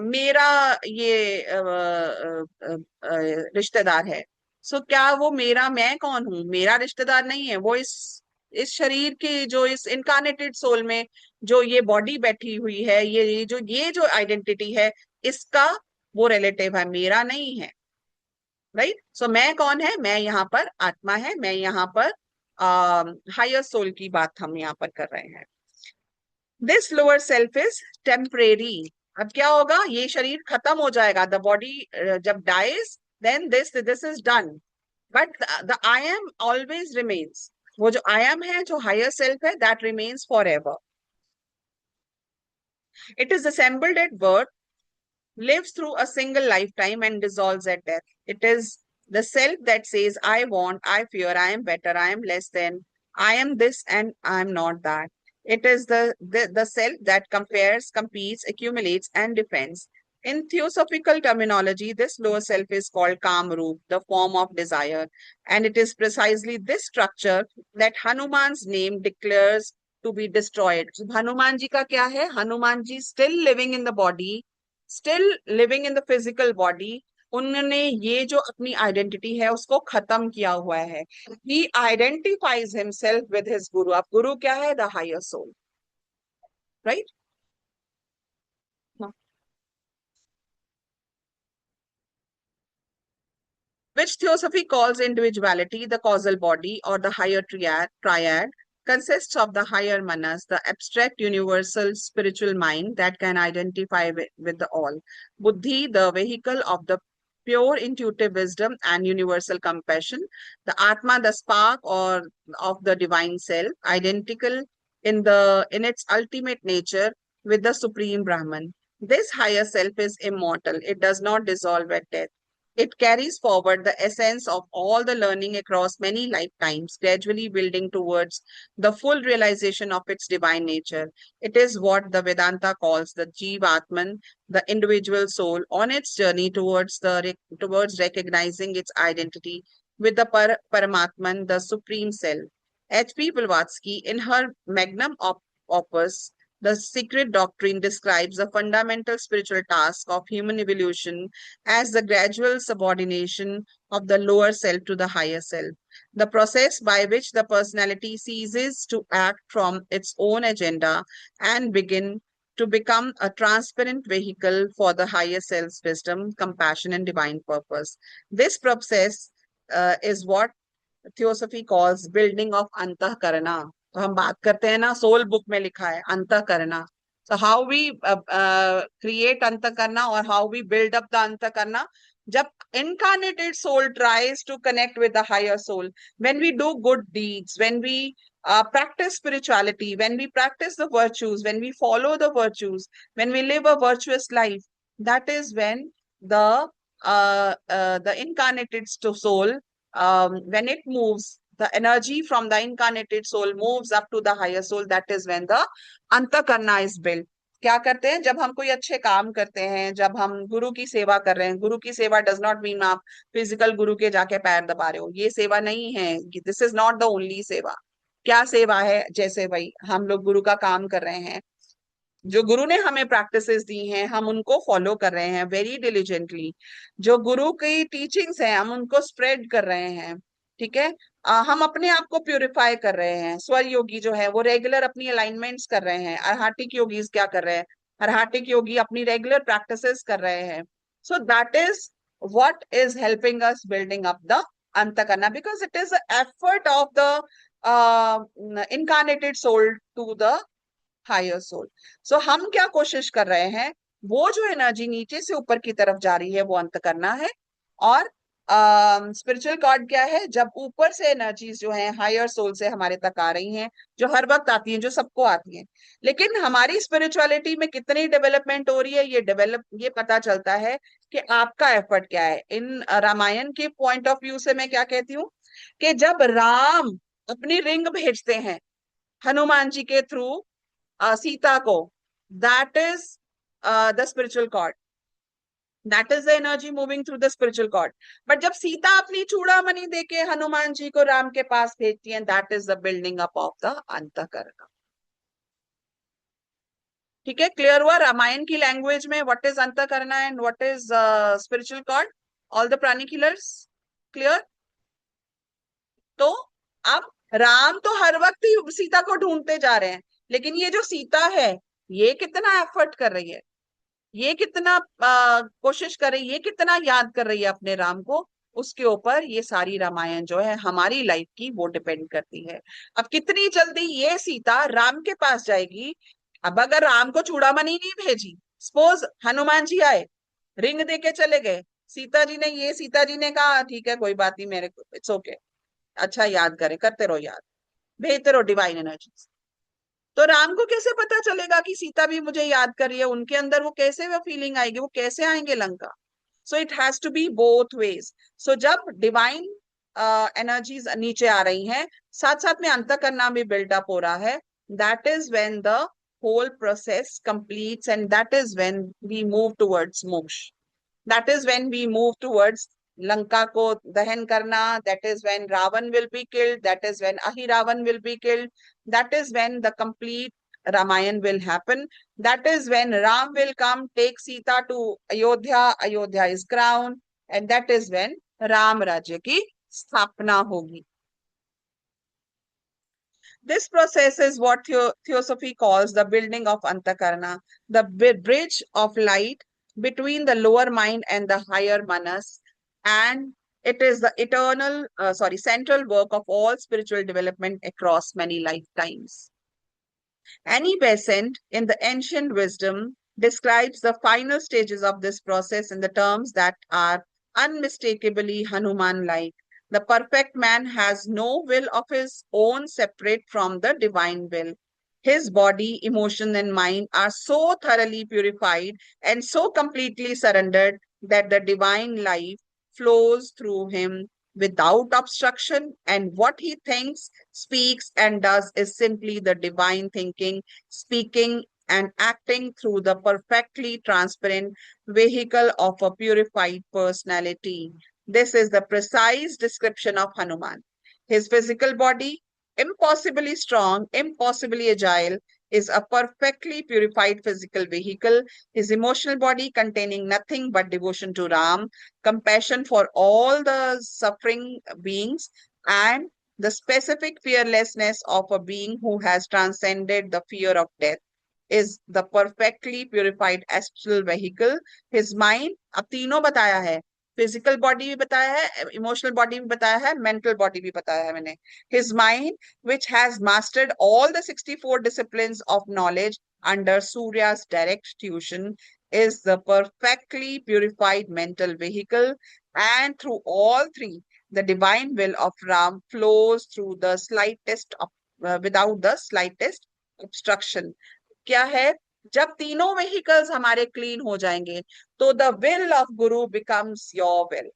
मेरा ये रिश्तेदार है, सो क्या वो मेरा, मैं कौन हूँ, मेरा रिश्तेदार नहीं है वो। इस शरीर की, जो इस इनकारनेटेड सोल में जो ये बॉडी बैठी हुई है, ये जो आइडेंटिटी है, इसका वो रिलेटिव है, मेरा नहीं है, राइट। सो मैं कौन है, मैं यहाँ पर आत्मा है, मैं यहाँ पर हायर सोल की बात हम यहाँ पर कर रहे हैं। This lower self is temporary. अब क्या होगा, ये शरीर खत्म हो जाएगा, द बॉडी जब dies, then this is done, but the I am always remains. वो जो आई एम है, जो हायर सेल्फ है, that remains forever. It is assembled at birth, lives through a single lifetime, and dissolves at death. It is the self that says, I want, I fear, I am better, I am less than, I am this, and I am not that. It is the self that compares, competes, accumulates, and defends. In theosophical terminology, this lower self is called Kamrup, the form of desire. And it is precisely this structure that Hanuman's name declares to be destroyed. So, Hanuman ji ka kya hai? Hanuman ji still living in the body, still living in the physical body. उन्होंने ये जो अपनी identity है उसको खत्म किया हुआ है। He identifies himself with his guru. अब गुरु क्या है, the higher soul, right. Which theosophy calls individuality the causal body, or the higher triad, consists of the higher manas, the abstract universal spiritual mind that can identify with the all. Buddhi, the vehicle of the pure intuitive wisdom and universal compassion. The Atma, the spark or of the divine self, identical in its ultimate nature with the supreme Brahman. This higher self is immortal. It does not dissolve at death. It carries forward the essence of all the learning across many lifetimes, gradually building towards the full realization of its divine nature. It is what the Vedanta calls the Jivatman, the individual soul, on its journey towards recognizing its identity with the Paramatman, the supreme self. H.P. Blavatsky, in her magnum opus, The secret doctrine describes the fundamental spiritual task of human evolution as the gradual subordination of the lower self to the higher self, the process by which the personality ceases to act from its own agenda and begin to become a transparent vehicle for the higher self's wisdom, compassion, and divine purpose. This process is what theosophy calls building of antahkarana. तो हम बात करते हैं ना, soul book में लिखा है antahkarana. So how we create antahkarana और how we build up the antahkarana. जब incarnated soul tries to connect with the higher soul, when we do good deeds, when we practice spirituality, when we practice the virtues, when we follow the virtues, when we live a virtuous life, that is when the incarnated soul, when it moves, the energy from the incarnated soul moves up to the higher soul. That is when the अंतःकरणा is built. क्या करते हैं जब हम कोई अच्छे काम करते हैं, जब हम गुरु की सेवा कर रहे हैं. गुरु की सेवा डज नॉट मीन आप फिजिकल गुरु के जाके पैर दबा रहे हो, ये सेवा नहीं है. This is not the only सेवा. क्या सेवा है? जैसे भाई हम लोग गुरु का काम कर रहे हैं, जो गुरु ने हमें प्रैक्टिसेस दी हैं हम उनको फॉलो कर रहे हैं वेरी डिलिजेंटली. जो गुरु की टीचिंग्स हैं हम उनको स्प्रेड कर रहे हैं. ठीक है. हम अपने आप को प्यूरिफाई कर रहे हैं. स्वर योगी जो है वो रेगुलर अपनी अलाइनमेंट्स कर रहे हैं. अरहाटिक योगीज क्या कर रहे हैं? अरहाटिक योगी अपनी रेगुलर प्रैक्टिसेस कर रहे हैं. सो that is what is helping us building up the antakarna, because it is the effort of the incarnated soul to the higher soul. So हम क्या कोशिश कर रहे हैं, वो जो एनर्जी नीचे से ऊपर की तरफ जा रही है वो अंत करना है. और स्पिरिचुअल कॉर्ड क्या है? जब ऊपर से एनर्जीज जो है हायर सोल से हमारे तक आ रही हैं, जो हर वक्त आती हैं, जो सबको आती हैं, लेकिन हमारी स्पिरिचुअलिटी में कितनी डेवलपमेंट हो रही है ये पता चलता है कि आपका एफर्ट क्या है. इन रामायण के पॉइंट ऑफ व्यू से मैं क्या कहती हूँ कि जब राम अपनी रिंग भेजते हैं हनुमान जी के थ्रू सीता को, that is the spiritual cord. That is the energy moving through the spiritual cord. But जब सीता अपनी चूड़ामणि देके हनुमान जी को राम के पास भेजती हैं, that is the building up of the अंतःकरण. ठीक है, क्लियर हुआ रामायण की लैंग्वेज में what is antahkarana and what is spiritual cord? All the prani killers clear? तो अब राम तो हर वक्त ही सीता को ढूंढते जा रहे हैं, लेकिन ये जो सीता है ये कितना एफर्ट कर रही है, ये कितना कोशिश कर रही है, ये कितना याद कर रही है अपने राम को, उसके ऊपर ये सारी रामायण जो है हमारी लाइफ की वो डिपेंड करती है. अब कितनी जल्दी ये सीता राम के पास जाएगी. अब अगर राम को चूड़ामणि नहीं भेजी, सपोज हनुमान जी आए रिंग दे के चले गए, सीता जी ने कहा ठीक है कोई बात नहीं, मेरे को इट्स ओके, अच्छा याद करें, करते रहो याद, भेजते रहो डिवाइन एनर्जीज. तो राम को कैसे पता चलेगा कि सीता भी मुझे याद कर रही है? उनके अंदर वो कैसे वो फीलिंग आएगी, वो कैसे आएंगे Lanka? So it has to be both ways. So जब डिवाइन एनर्जीज नीचे आ रही हैं, साथ साथ में अंतःकरण भी बिल्डअप हो रहा है, that is when the whole process completes and that is when we move towards moksha. That is when we move towards Lanka को दहन करना. That is when Ravan will be killed. That is when Ahiravan will be killed. That is when the complete Ramayan will happen. That is when Ram will come, take Sita to Ayodhya. Ayodhya is crowned, and that is when Ram Rajya ki sthapna hogi. This process is what Theosophy calls the building of Antakarana, the bridge of light between the lower mind and the higher manas, and it is the central work of all spiritual development across many lifetimes. Annie Besant, in the Ancient Wisdom, describes the final stages of this process in the terms that are unmistakably Hanuman-like. The perfect man has no will of his own separate from the divine will. His body, emotion, and mind are so thoroughly purified and so completely surrendered that the divine life flows through him without obstruction, and what he thinks, speaks, and does is simply the divine thinking, speaking, and acting through the perfectly transparent vehicle of a purified personality. This is the precise description of Hanuman. His physical body, impossibly strong, impossibly agile, is a perfectly purified physical vehicle, his emotional body containing nothing but devotion to Ram, compassion for all the suffering beings, and the specific fearlessness of a being who has transcended the fear of death, is the perfectly purified astral vehicle. His mind, अब तीनों बताया है, physical body भी बताया है, emotional body भी बताया है, मेंटल बॉडी भी बताया है मैंने. His mind, which has mastered all the 64 disciplines of knowledge under Surya's direct tuition, is the perfectly purified mental vehicle, and through all three, the divine will of Ram flows through the slightest without the slightest obstruction. क्या है? जब तीनों vehicles हमारे clean हो जाएंगे तो the will of Guru becomes your will.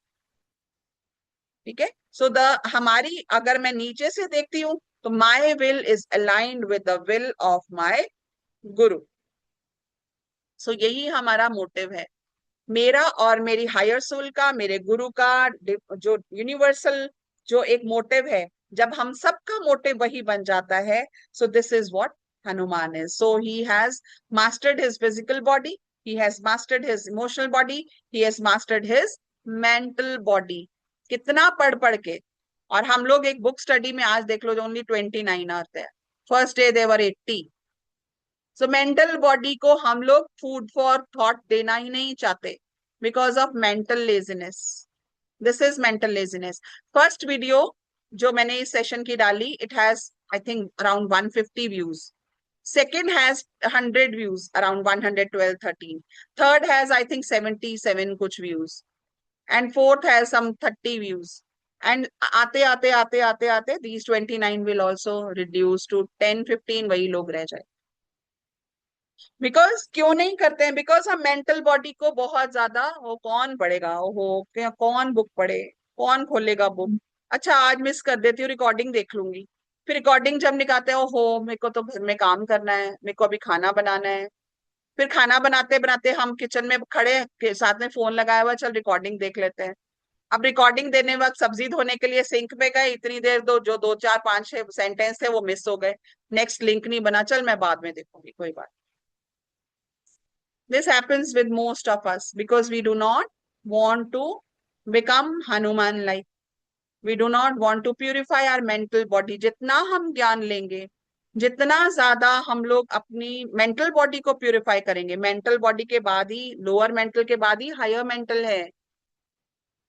ठीक है. सो द हमारी, अगर मैं नीचे से देखती हूं तो my will is aligned with the will of my गुरु. सो यही हमारा मोटिव है, मेरा और मेरी हायर सोल का, मेरे गुरु का, जो यूनिवर्सल जो एक मोटिव है, जब हम सबका मोटिव वही बन जाता है. सो this is what Hanuman is. So he has mastered his physical body, he has mastered his emotional body, he has mastered his mental body. कितना पढ़ पढ़ के. और हम लोग एक बुक स्टडी में आज देख लो जो ओनली 29 आते हैं, फर्स्ट डे देवर 80. सो मेंटल बॉडी को हम लोग फूड फॉर थॉट देना ही नहीं चाहते because of mental laziness. This is mental laziness. First video जो मैंने इस सेशन की डाली, it has I think around 150 views. Second has 100 views, around 112, 13. Third has, I think, 77 kuch views. And fourth has some 30 views. And आते, these 29 will also reduce to 10, 15, वही लोग रह जाए. बिकॉज क्यों नहीं करते हैं? बिकॉज हम मेंटल बॉडी को बहुत ज्यादा, वो कौन पढ़ेगा, वो कौन बुक पढ़े, कौन खोलेगा बुक. अच्छा आज मिस कर देती हूँ, रिकॉर्डिंग देख लूंगी. फिर रिकॉर्डिंग जब निकालते हो, मेरे को तो घर में काम करना है, मेरे को अभी खाना बनाना है. फिर खाना बनाते बनाते हम किचन में खड़े साथ में फोन लगाया हुआ, चल रिकॉर्डिंग देख लेते हैं. अब रिकॉर्डिंग देने वक्त सब्जी धोने के लिए सिंक पे गए, इतनी देर जो 2, 4, 5, 6 सेंटेंस थे वो मिस हो गए. नेक्स्ट लिंक नहीं बना, चल मैं बाद में देखूंगी, कोई बात. This happens with most of us because we do not want to become Hanuman like. We do not want to purify our mental body. जितना हम ज्ञान लेंगे, जितना ज्यादा हम लोग अपनी मेंटल बॉडी को प्यूरिफाई करेंगे, मेंटल बॉडी के बाद ही, लोअर मेंटल के बाद ही हायर मेंटल है.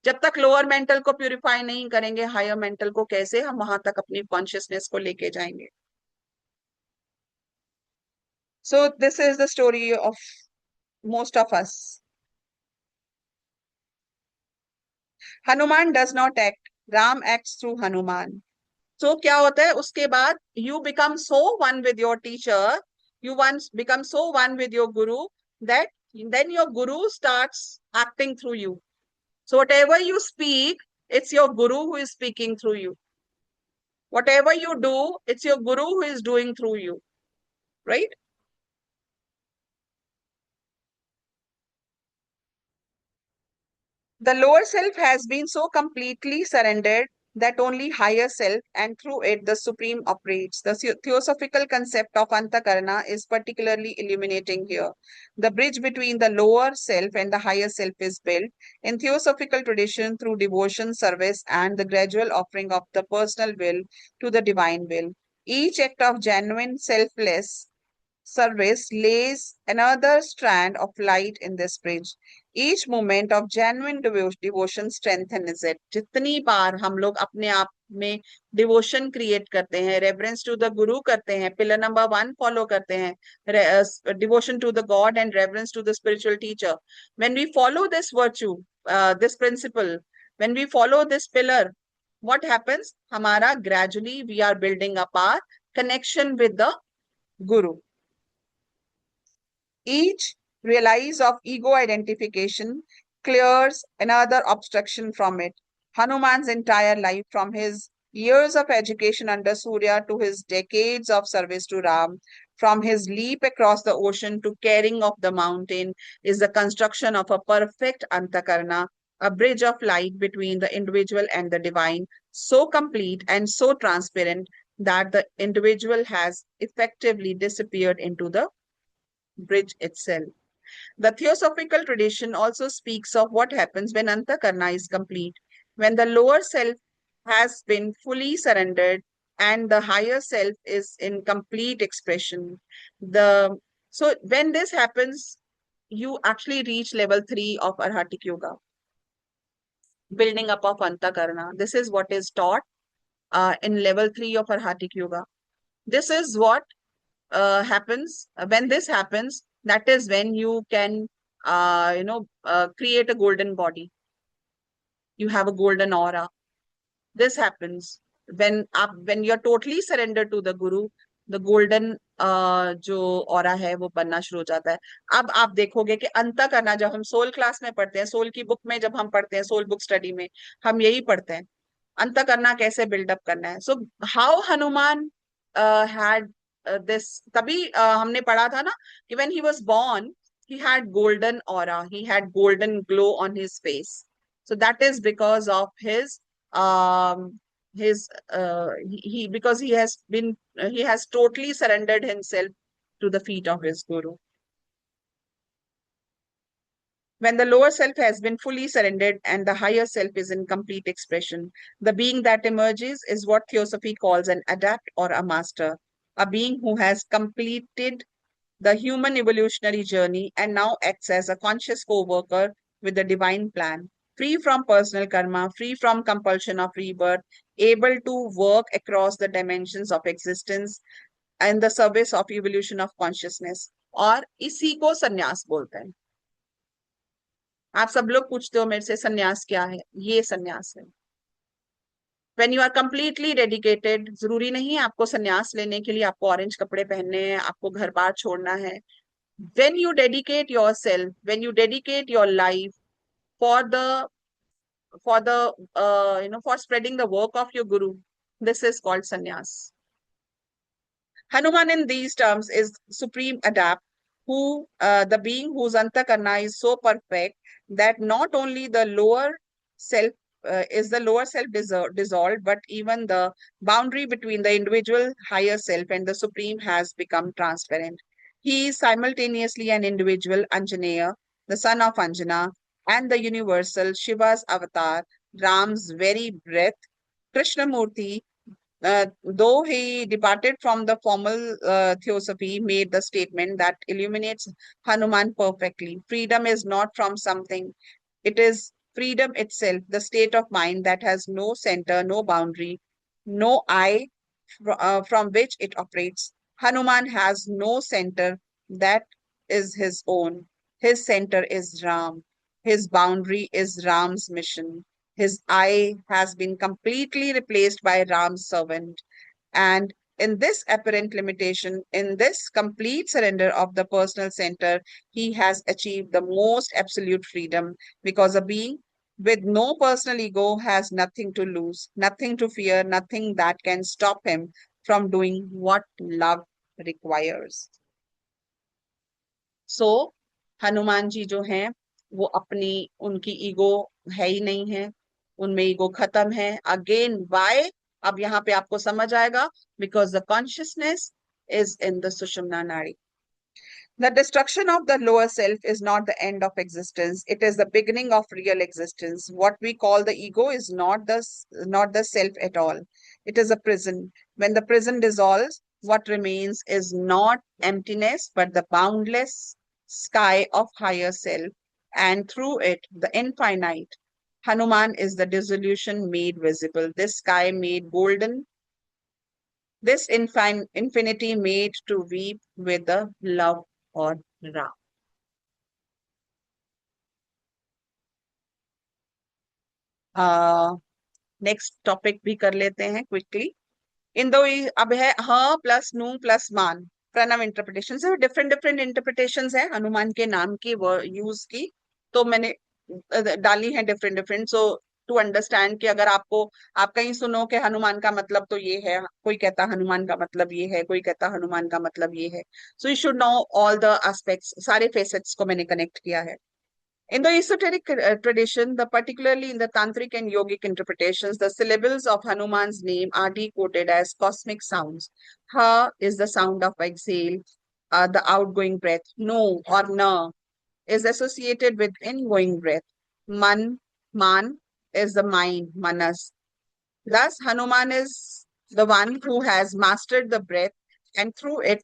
जब तक लोअर मेंटल को प्यूरिफाई नहीं करेंगे, हायर मेंटल को कैसे हम वहां तक अपनी कॉन्शियसनेस को लेके जाएंगे. So this is the story of most of us. Hanuman does not act, Ram acts through Hanuman. So क्या होता है उसके बाद? You become so one with your teacher, you once become so one with your guru that then your guru starts acting through you. So whatever you speak, it's your guru who is speaking through you. Whatever you do, it's your guru who is doing through you, right? The lower self has been so completely surrendered that only higher self and through it the supreme operates. The theosophical concept of Antakarana is particularly illuminating here. The bridge between the lower self and the higher self is built in theosophical tradition through devotion, service, and the gradual offering of the personal will to the divine will. Each act of genuine selfless service lays another strand of light in this bridge. Each moment of genuine devotion strengthens it. जितनी बार हम लोग अपने आप में devotion create करते हैं, reverence to the गुरु करते हैं, पिलर नंबर 1 फॉलो करते हैं, devotion to the god and reverence to the spiritual teacher. When we follow this virtue, this principle, when we follow this pillar, what happens? हमारा gradually we are building up our connection with the guru. Each realize of ego identification clears another obstruction from it. Hanuman's entire life, from his years of education under Surya to his decades of service to Ram, from his leap across the ocean to carrying of the mountain, is the construction of a perfect Antakarna, a bridge of light between the individual and the divine, so complete and so transparent that the individual has effectively disappeared into the bridge itself. The theosophical tradition also speaks of what happens when Antakarna is complete, when the lower self has been fully surrendered and the higher self is in complete expression. The So when this happens, you actually reach level 3 of Arhatic Yoga, building up of Antakarna. This is what is taught in level 3 of Arhatic Yoga. This is what happens. When this happens, that is when you can create a golden body. You have a golden aura. This happens when you're totally surrendered to the guru. The golden जो aura है वो बनना शुरू हो जाता है. अब आप देखोगे कि अंत करना, जब हम सोल क्लास में पढ़ते हैं, सोल की बुक में जब हम पढ़ते हैं, सोल बुक स्टडी में हम यही पढ़ते हैं, अंत करना कैसे बिल्डअप करना है. So how Hanuman had this, तभी हमने पढ़ा था ना कि when he was born he had golden aura, he had golden glow on his face. So that is because of um because he has totally surrendered himself to the feet of his guru. When the lower self has been fully surrendered and the higher self is in complete expression, the being that emerges is what Theosophy calls an adept or a master, a being who has completed the human evolutionary journey and now acts as a conscious co-worker with the divine plan, free from personal karma, free from compulsion of rebirth, able to work across the dimensions of existence and the service of evolution of consciousness. और इसी को संन्यास बोलते हैं. आप सब लोग पूछते हो मेरे से संन्यास क्या है. ये संन्यास है. When you are completely dedicated, जरूरी नहीं है आपको संन्यास लेने के लिए आपको ऑरेंज कपड़े पहनने हैं, आपको घर बार छोड़ना है. When you dedicate yourself, when you dedicate your life for for spreading the work of your guru, this is called sannyas. Hanuman in these terms is supreme adept, who the being whose antakarna is so perfect that not only the lower self is the lower self dissolved, but even the boundary between the individual higher self and the supreme has become transparent. He is simultaneously an individual Anjaneya, the son of Anjana, and the universal Shiva's avatar, Ram's very breath, Krishnamurti. Though he departed from the formal theosophy, made the statement that illuminates Hanuman perfectly. Freedom is not from something, it is freedom itself, the state of mind that has no center, no boundary, no I from which it operates. Hanuman has no center that is his own. His center is Ram. His boundary is Ram's mission. His I has been completely replaced by Ram's servant. And in this apparent limitation, in this complete surrender of the personal center, he has achieved the most absolute freedom, because a being with no personal ego has nothing to lose, nothing to fear, nothing that can stop him from doing what love requires. So, Hanuman ji जो हैं वो अपनी, उनकी ego है ही नहीं है, उनमें ईगो खत्म है. अगेन वाई, अब यहाँ पे आपको समझ आएगा, because the consciousness is in the Sushumna Nadi. The destruction of the lower self is not the end of existence. It is the beginning of real existence. What we call the ego is not the self at all. It is a prison. When the prison dissolves, what remains is not emptiness, but the boundless sky of higher self, and through it, the infinite. Hanuman is the dissolution made visible, this sky made golden, this infinity made to weep with the love or Ram. Next topic भी कर लेते हैं quickly. इन दो अब है ह plus नू plus मान, प्रणव इंटरप्रिटेशन है. डिफरेंट डिफरेंट इंटरप्रिटेशन है हनुमान के नाम की यूज की, तो मैंने डाली है different different. So to understand कि अगर आपको, आप कहीं सुनो कि हनुमान का मतलब तो ये है, कोई कहता हनुमान का मतलब ये है, कोई कहता हनुमान का मतलब ये है, so you should know all the aspects, सारे फेसेट्स को मैंने कनेक्ट किया है. In the esoteric tradition, particularly in the tantric and yogic interpretations, the syllables of Hanuman's name are decoded as cosmic sounds. Ha is the sound of exhale, the outgoing breath. No or na is associated with ingoing breath. Man is the mind, manas. Thus, Hanuman is the one who has mastered the breath and through it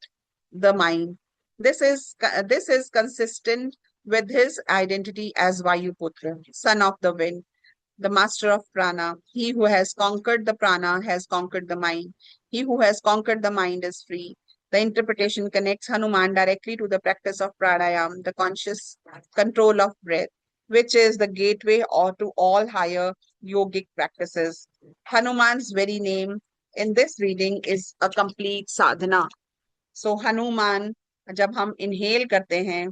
the mind. This is consistent with his identity as Vayuputra, son of the wind, the master of prana. He who has conquered the prana has conquered the mind. He who has conquered the mind is free. The interpretation connects Hanuman directly to the practice of pranayam, the conscious control of breath, which is the gateway or to all higher yogic practices. Hanuman's very name in this reading is a complete sadhana. So Hanuman, जब हम inhale करते हैं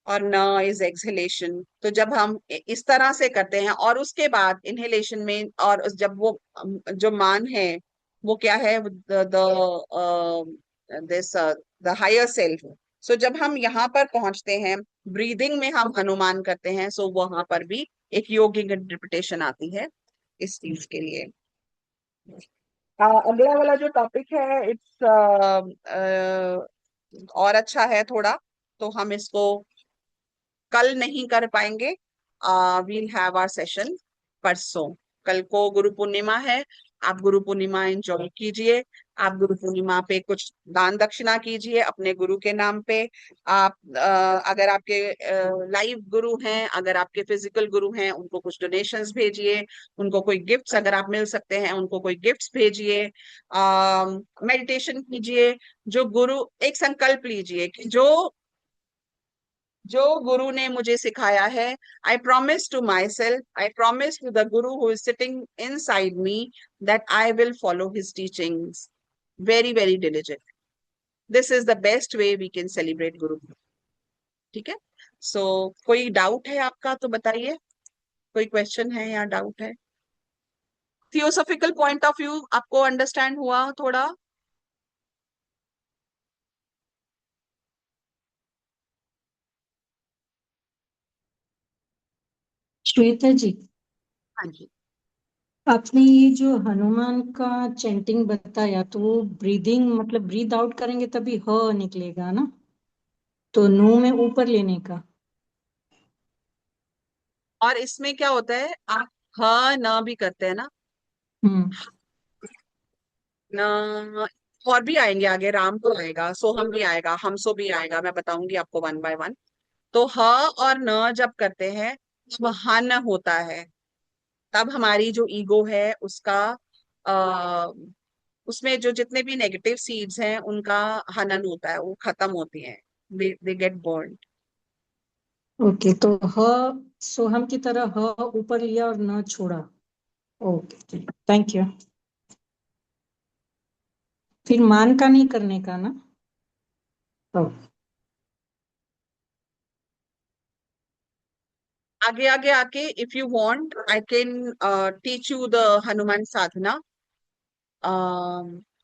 और न is exhalation, तो जब हम इस तरह से करते हैं और उसके बाद इनहेलेशन में और जब वो जो मान है वो क्या है, दिस द हायर सेल्फ। सो जब हम यहाँ पर पहुंचते हैं, ब्रीदिंग में हम अनुमान करते हैं, सो वहां पर भी एक योगिक इंटरप्रिटेशन आती है इस चीज के लिए। अगला वाला जो टॉपिक है इट्स और अच्छा है थोड़ा, तो हम इसको कल नहीं कर पाएंगे। वील हैव आवर सेशन परसों। कल को गुरु पूर्णिमा है, आप गुरु पूर्णिमा एंजॉय कीजिए। आप गुरु पूर्णिमा पे कुछ दान दक्षिणा कीजिए अपने गुरु के नाम पे। आप अगर आपके लाइव गुरु हैं, अगर आपके फिजिकल गुरु हैं, उनको कुछ डोनेशंस भेजिए। उनको कोई गिफ्ट्स अगर आप मिल सकते हैं, उनको कोई गिफ्ट्स भेजिए। मेडिटेशन कीजिए। जो गुरु, एक संकल्प लीजिए कि जो गुरु ने मुझे सिखाया है, I promise to my self, I promise to the guru who is sitting inside me, that I will follow his teachings very very diligent. This is the best way we can celebrate guru. ठीक है। सो कोई doubt है आपका तो बताइए, कोई question है या डाउट है? थियोसॉफिकल पॉइंट ऑफ व्यू आपको अंडरस्टैंड हुआ थोड़ा? श्वेता जी, हाँ जी। आपने ये जो हनुमान का चैंटिंग बताया, तो वो ब्रीदिंग मतलब ब्रीद आउट करेंगे तभी ह निकलेगा ना, तो नो में ऊपर लेने का। और इसमें क्या होता है, आप हाँ ना भी करते हैं ना, हम्म। ना और भी आएंगे आगे, राम तो आएगा, सोहम भी आएगा, हमसो भी आएगा, मैं बताऊंगी आपको वन बाय वन। तो ह और न जब करते हैं तब हन होता है, तब हमारी जो ईगो है उसका आ, उसमें जो जितने भी नेगेटिव सीड्स हैं उनका हनन होता है, वो खत्म होती हैं, दे गेट बर्न। ओके, तो ह सोहम की तरह ह ऊपर लिया और न छोड़ा। Okay, thank you. फिर मान का नहीं करने का ना? ओ, आगे आगे आके if you want I can teach you the Hanuman sadhana.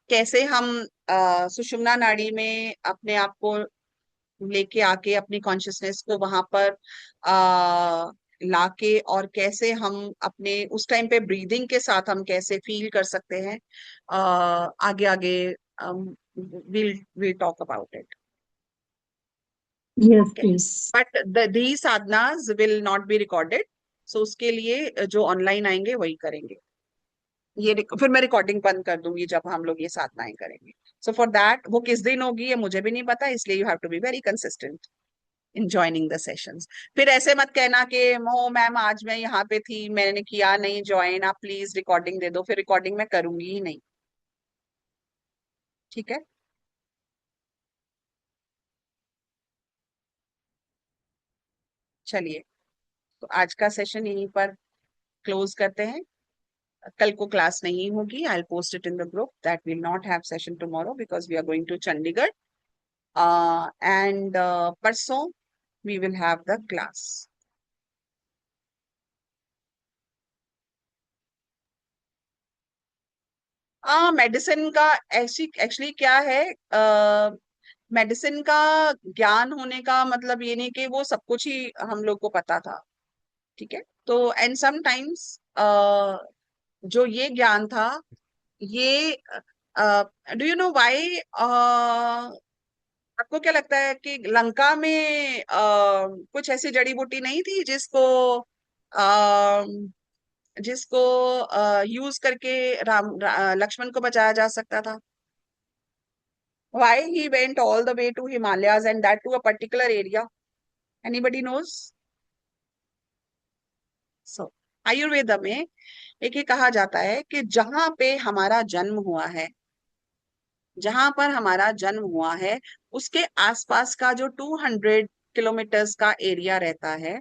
कैसे हम सुषुम्ना नाड़ी में अपने आप को लेके आके अपनी कॉन्शियसनेस को वहां पर लाके, और कैसे हम अपने उस टाइम पे ब्रीदिंग के साथ हम कैसे फील कर सकते हैं, आगे आगे will will talk about it. Yes okay. Please. But the sadhanas will not be recorded, so उसके लिए जो ऑनलाइन आएंगे वही करेंगे। फिर मैं रिकॉर्डिंग बंद कर दूंगी जब हम लोग ये साधनाएं करेंगे। सो फॉर दैट वो किस दिन होगी ये मुझे भी नहीं पता, इसलिए you have to be very consistent in joining the sessions. फिर ऐसे मत कहना कि ओ मैम आज मैं यहाँ पे थी, मैंने किया नहीं ज्वाइन, आप प्लीज रिकॉर्डिंग दे दो, फिर रिकॉर्डिंग मैं करूंगी ही नहीं। ठीक है। चलिए, तो आज का सेशन यहीं पर क्लोज करते हैं। कल को क्लास नहीं होगी, I post it in the group that will not have session tomorrow because we are going to Chandigarh, and परसों we will have the class. Medicine का एक्चुअली क्या है, मेडिसिन का ज्ञान होने का मतलब ये नहीं कि वो सब कुछ ही हम लोग को पता था, ठीक है। तो एंड समटाइम्स जो ये ज्ञान था, ये डू यू नो व्हाई, आपको क्या लगता है कि लंका में कुछ ऐसी जड़ी बूटी नहीं थी जिसको अ, जिसको यूज करके लक्ष्मण को बचाया जा सकता था? Why he went all the way to Himalayas and that to a particular area? Anybody knows? So, Ayurveda में एक ही कहा जाता है कि जहां पे हमारा जन्म हुआ है, जहां पर हमारा जन्म हुआ है, उसके आसपास का जो 200 किलोमीटर्स का एरिया रहता है,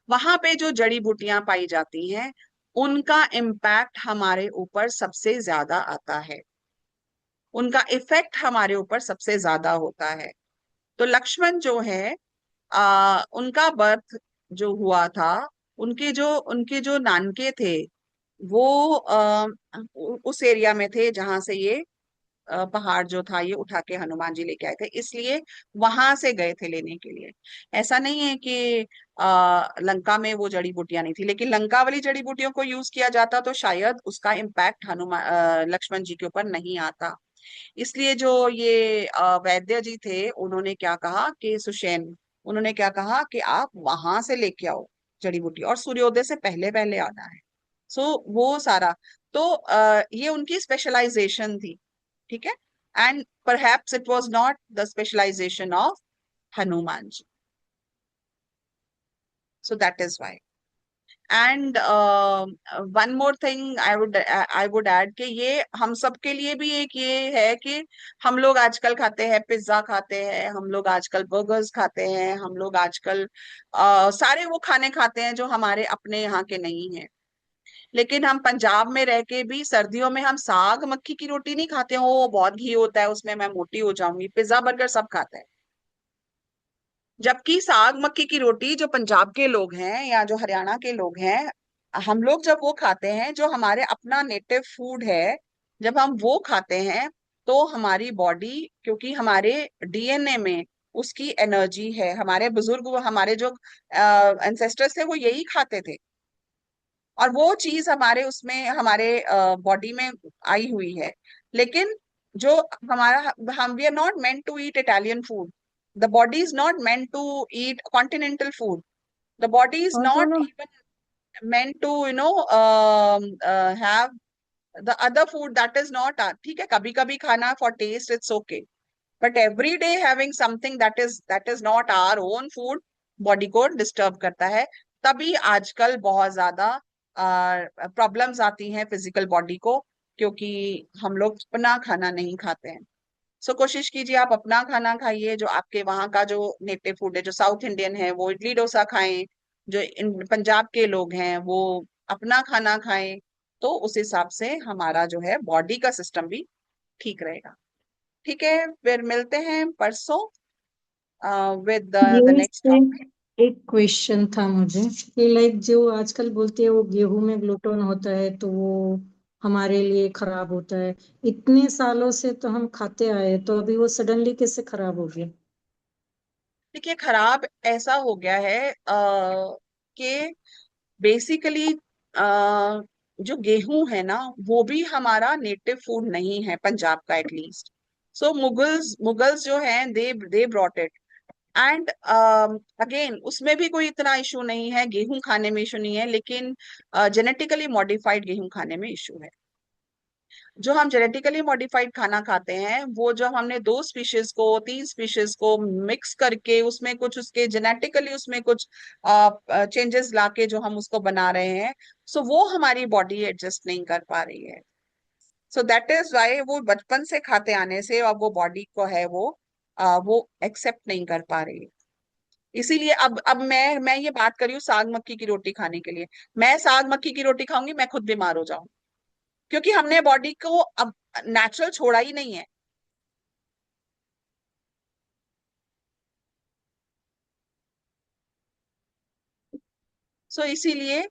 वहां पे जो जड़ी बूटियां पाई जाती हैं, उनका इम्पैक्ट हमारे ऊपर सबसे ज्यादा आता है, उनका इफेक्ट हमारे ऊपर सबसे ज्यादा होता है। तो लक्ष्मण जो है, उनका बर्थ जो हुआ था, उनके जो नानके थे, वो उस एरिया में थे जहां से ये पहाड़ जो था ये उठा के हनुमान जी लेके आए थे, इसलिए वहां से गए थे लेने के लिए। ऐसा नहीं है कि लंका में वो जड़ी बूटियां नहीं थी, लेकिन लंका वाली जड़ी बूटियों को यूज किया जाता तो शायद उसका इम्पैक्ट हनुमान लक्ष्मण जी के ऊपर नहीं आता। इसलिए जो ये वैद्य जी थे, उन्होंने क्या कहा कि सुषेण, उन्होंने क्या कहा कि आप वहां से लेके आओ जड़ी बूटी, और सूर्योदय से पहले पहले आना है। सो वो सारा, तो ये उनकी स्पेशलाइजेशन थी, ठीक है। And perhaps it was not the specialisation of Hanuman ji, so that is why. And one more thing I would add कि ये हम सब के लिए भी एक ये है कि हम लोग आजकल खाते हैं पिज्जा, खाते हैं हम लोग आजकल बर्गर्स, खाते हैं हम लोग आजकल सारे वो खाने खाते हैं जो हमारे अपने यहाँ के नहीं हैं। लेकिन हम पंजाब में रह के भी सर्दियों में हम साग मक्की की रोटी नहीं खाते हैं, वो बहुत घी होता है उसमें, मैं मोटी हो जाऊंगी। पिज्जा बर्गर सब खाते हैं, जबकि साग मक्की की रोटी जो पंजाब के लोग हैं या जो हरियाणा के लोग हैं, हम लोग जब वो खाते हैं, जो हमारे अपना नेटिव फूड है, जब हम वो खाते हैं, तो हमारी बॉडी, क्योंकि हमारे डीएनए में उसकी एनर्जी है, हमारे बुजुर्ग, हमारे जो एंसेस्टर्स थे वो यही खाते थे, और वो चीज हमारे उसमें हमारे बॉडी में आई हुई है। लेकिन जो हमारा, हम we are not meant to eat Italian food, the body is not meant to eat continental food, the body is और not बोलो। even meant to have the other food that is not ठीक है, कभी कभी खाना for taste it's okay, but every day having something that is not our own food, body को disturb करता है। तभी आजकल बहुत ज्यादा प्रॉब्लम्स आती हैं फिजिकल बॉडी को, क्योंकि हम लोग अपना खाना नहीं खाते हैं। सो कोशिश कीजिए आप अपना खाना खाइए, जो आपके वहाँ का जो नेटिव फूड है, जो साउथ इंडियन है वो इडली डोसा खाएं, जो पंजाब के लोग हैं वो अपना खाना खाएं, तो उस हिसाब से हमारा जो है बॉडी का सिस्टम भी ठीक रहेगा। ठीक है, फिर मिलते हैं परसों विद द यही नेक्स्ट से टॉपिक। एक क्वेश्चन था मुझे कि लाइक जो आजकल बोलते हैं वो गेहूं में ग्लूटोन होता है तो वो हमारे लिए खराब होता है। इतने सालों से तो हम खाते आए, तो अभी वो सडनली कैसे खराब हो गया? देखिए, खराब ऐसा हो गया है कि बेसिकली जो गेहूं है ना, वो भी हमारा नेटिव फूड नहीं है पंजाब का, एटलीस्ट। सो मुगल्स मुगल्स जो हैं, they brought it, and again उसमें भी कोई इतना इशू नहीं है, गेहूं खाने में इशू नहीं है, लेकिन जेनेटिकली मॉडिफाइड गेहूं खाने में इशू है। जो हम जेनेटिकली मॉडिफाइड खाना खाते हैं, वो जब हमने 2 स्पीशीज को, 3 स्पीशीज को मिक्स करके उसमें कुछ उसके जेनेटिकली उसमें कुछ चेंजेस लाके जो हम उसको बना रहे हैं, सो वो हमारी बॉडी एडजस्ट नहीं कर पा रही है। सो दैट इज वाई वो बचपन से खाते आने से अब वो बॉडी को है वो एक्सेप्ट नहीं कर पा रही है। इसीलिए अब मैं ये बात कर रही हूँ साग मक्की की रोटी खाने के लिए। मैं साग मक्की की रोटी खाऊंगी, मैं खुद बीमार हो जाऊंगी, क्योंकि हमने बॉडी को अब नेचुरल छोड़ा ही नहीं है। सो इसीलिए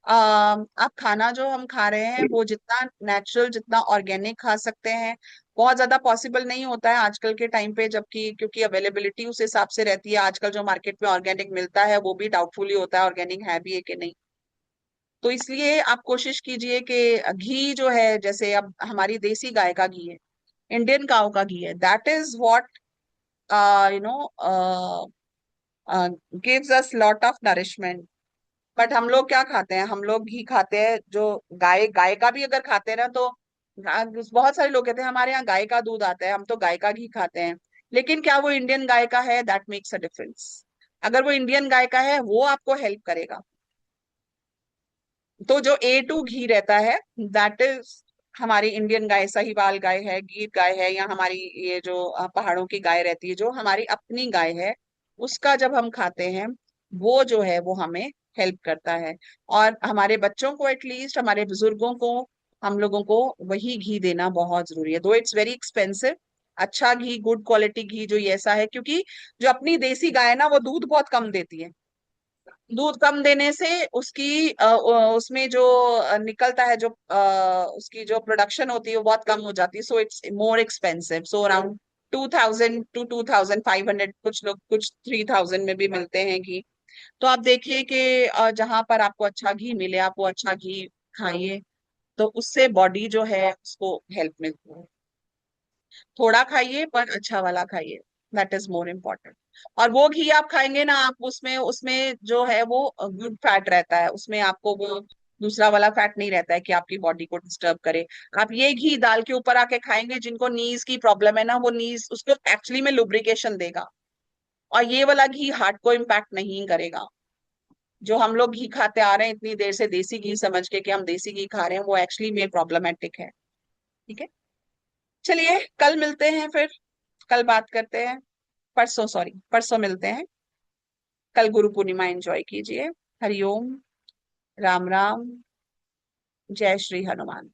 आप खाना जो हम खा रहे हैं वो जितना नेचुरल, जितना ऑर्गेनिक खा सकते हैं, बहुत ज्यादा पॉसिबल नहीं होता है आजकल के टाइम पे, जबकि क्योंकि अवेलेबिलिटी उस हिसाब से रहती है। आजकल जो मार्केट में ऑर्गेनिक मिलता है वो भी डाउटफुल ही होता है ऑर्गेनिक है भी है कि नहीं। तो इसलिए आप कोशिश कीजिए कि घी जो है, जैसे अब हमारी देसी गाय का घी है, इंडियन काउ का घी है, that is what you know gives us lot of nourishment. But हम लोग क्या खाते हैं, हम लोग घी खाते हैं जो गाय, गाय का भी अगर खाते हैं ना तो बहुत सारे लोग कहते हैं हमारे यहाँ गाय का दूध आता है, हम तो गाय का घी खाते हैं। लेकिन क्या वो इंडियन गाय का है? That makes a difference. अगर वो इंडियन गाय का है वो आपको हेल्प करेगा। तो जो A2 घी रहता है, दैट इज हमारी इंडियन गाय, साहिवाल गाय है, गीर गाय है, या हमारी ये जो पहाड़ों की गाय रहती है जो हमारी अपनी गाय है, उसका जब हम खाते हैं वो जो है वो हमें हेल्प करता है। और हमारे बच्चों को, एटलीस्ट हमारे बुजुर्गों को, हम लोगों को वही घी देना बहुत जरूरी है, दो इट्स वेरी एक्सपेंसिव। अच्छा घी, गुड क्वालिटी घी जो ये ऐसा है, क्योंकि जो अपनी देसी गाय है ना वो दूध बहुत कम देती है। दूध कम देने से उसकी उसमें जो निकलता है, जो उसकी जो प्रोडक्शन होती है वो बहुत कम हो जाती है। So it's more expensive, so around 2,000 to 2,500, कुछ लोग कुछ 3,000 में भी मिलते हैं घी। तो आप देखिए कि जहां पर आपको अच्छा घी मिले आप वो अच्छा घी खाइए, तो उससे बॉडी जो है उसको हेल्प मिलती है। थोड़ा खाइए पर अच्छा वाला खाइए, दैट इज मोर इम्पोर्टेंट। और वो घी आप खाएंगे ना, आप उसमें उसमें जो है वो गुड फैट रहता है, उसमें आपको वो दूसरा वाला फैट नहीं रहता है कि आपकी बॉडी को डिस्टर्ब करे। आप ये घी दाल के ऊपर आके खाएंगे, जिनको नीज की प्रॉब्लम है ना, वो नीज उसको एक्चुअली में लुब्रिकेशन देगा। और ये वाला घी हार्ट को इम्पैक्ट नहीं करेगा। जो हम लोग घी खाते आ रहे हैं इतनी देर से, देसी घी समझ के कि हम देसी घी खा रहे हैं, वो एक्चुअली में प्रॉब्लमेटिक है। ठीक है, चलिए कल मिलते हैं फिर, कल बात करते हैं। परसों, सॉरी, परसों मिलते हैं। कल गुरु पूर्णिमा एंजॉय कीजिए। हरिओम, राम राम, जय श्री हनुमान।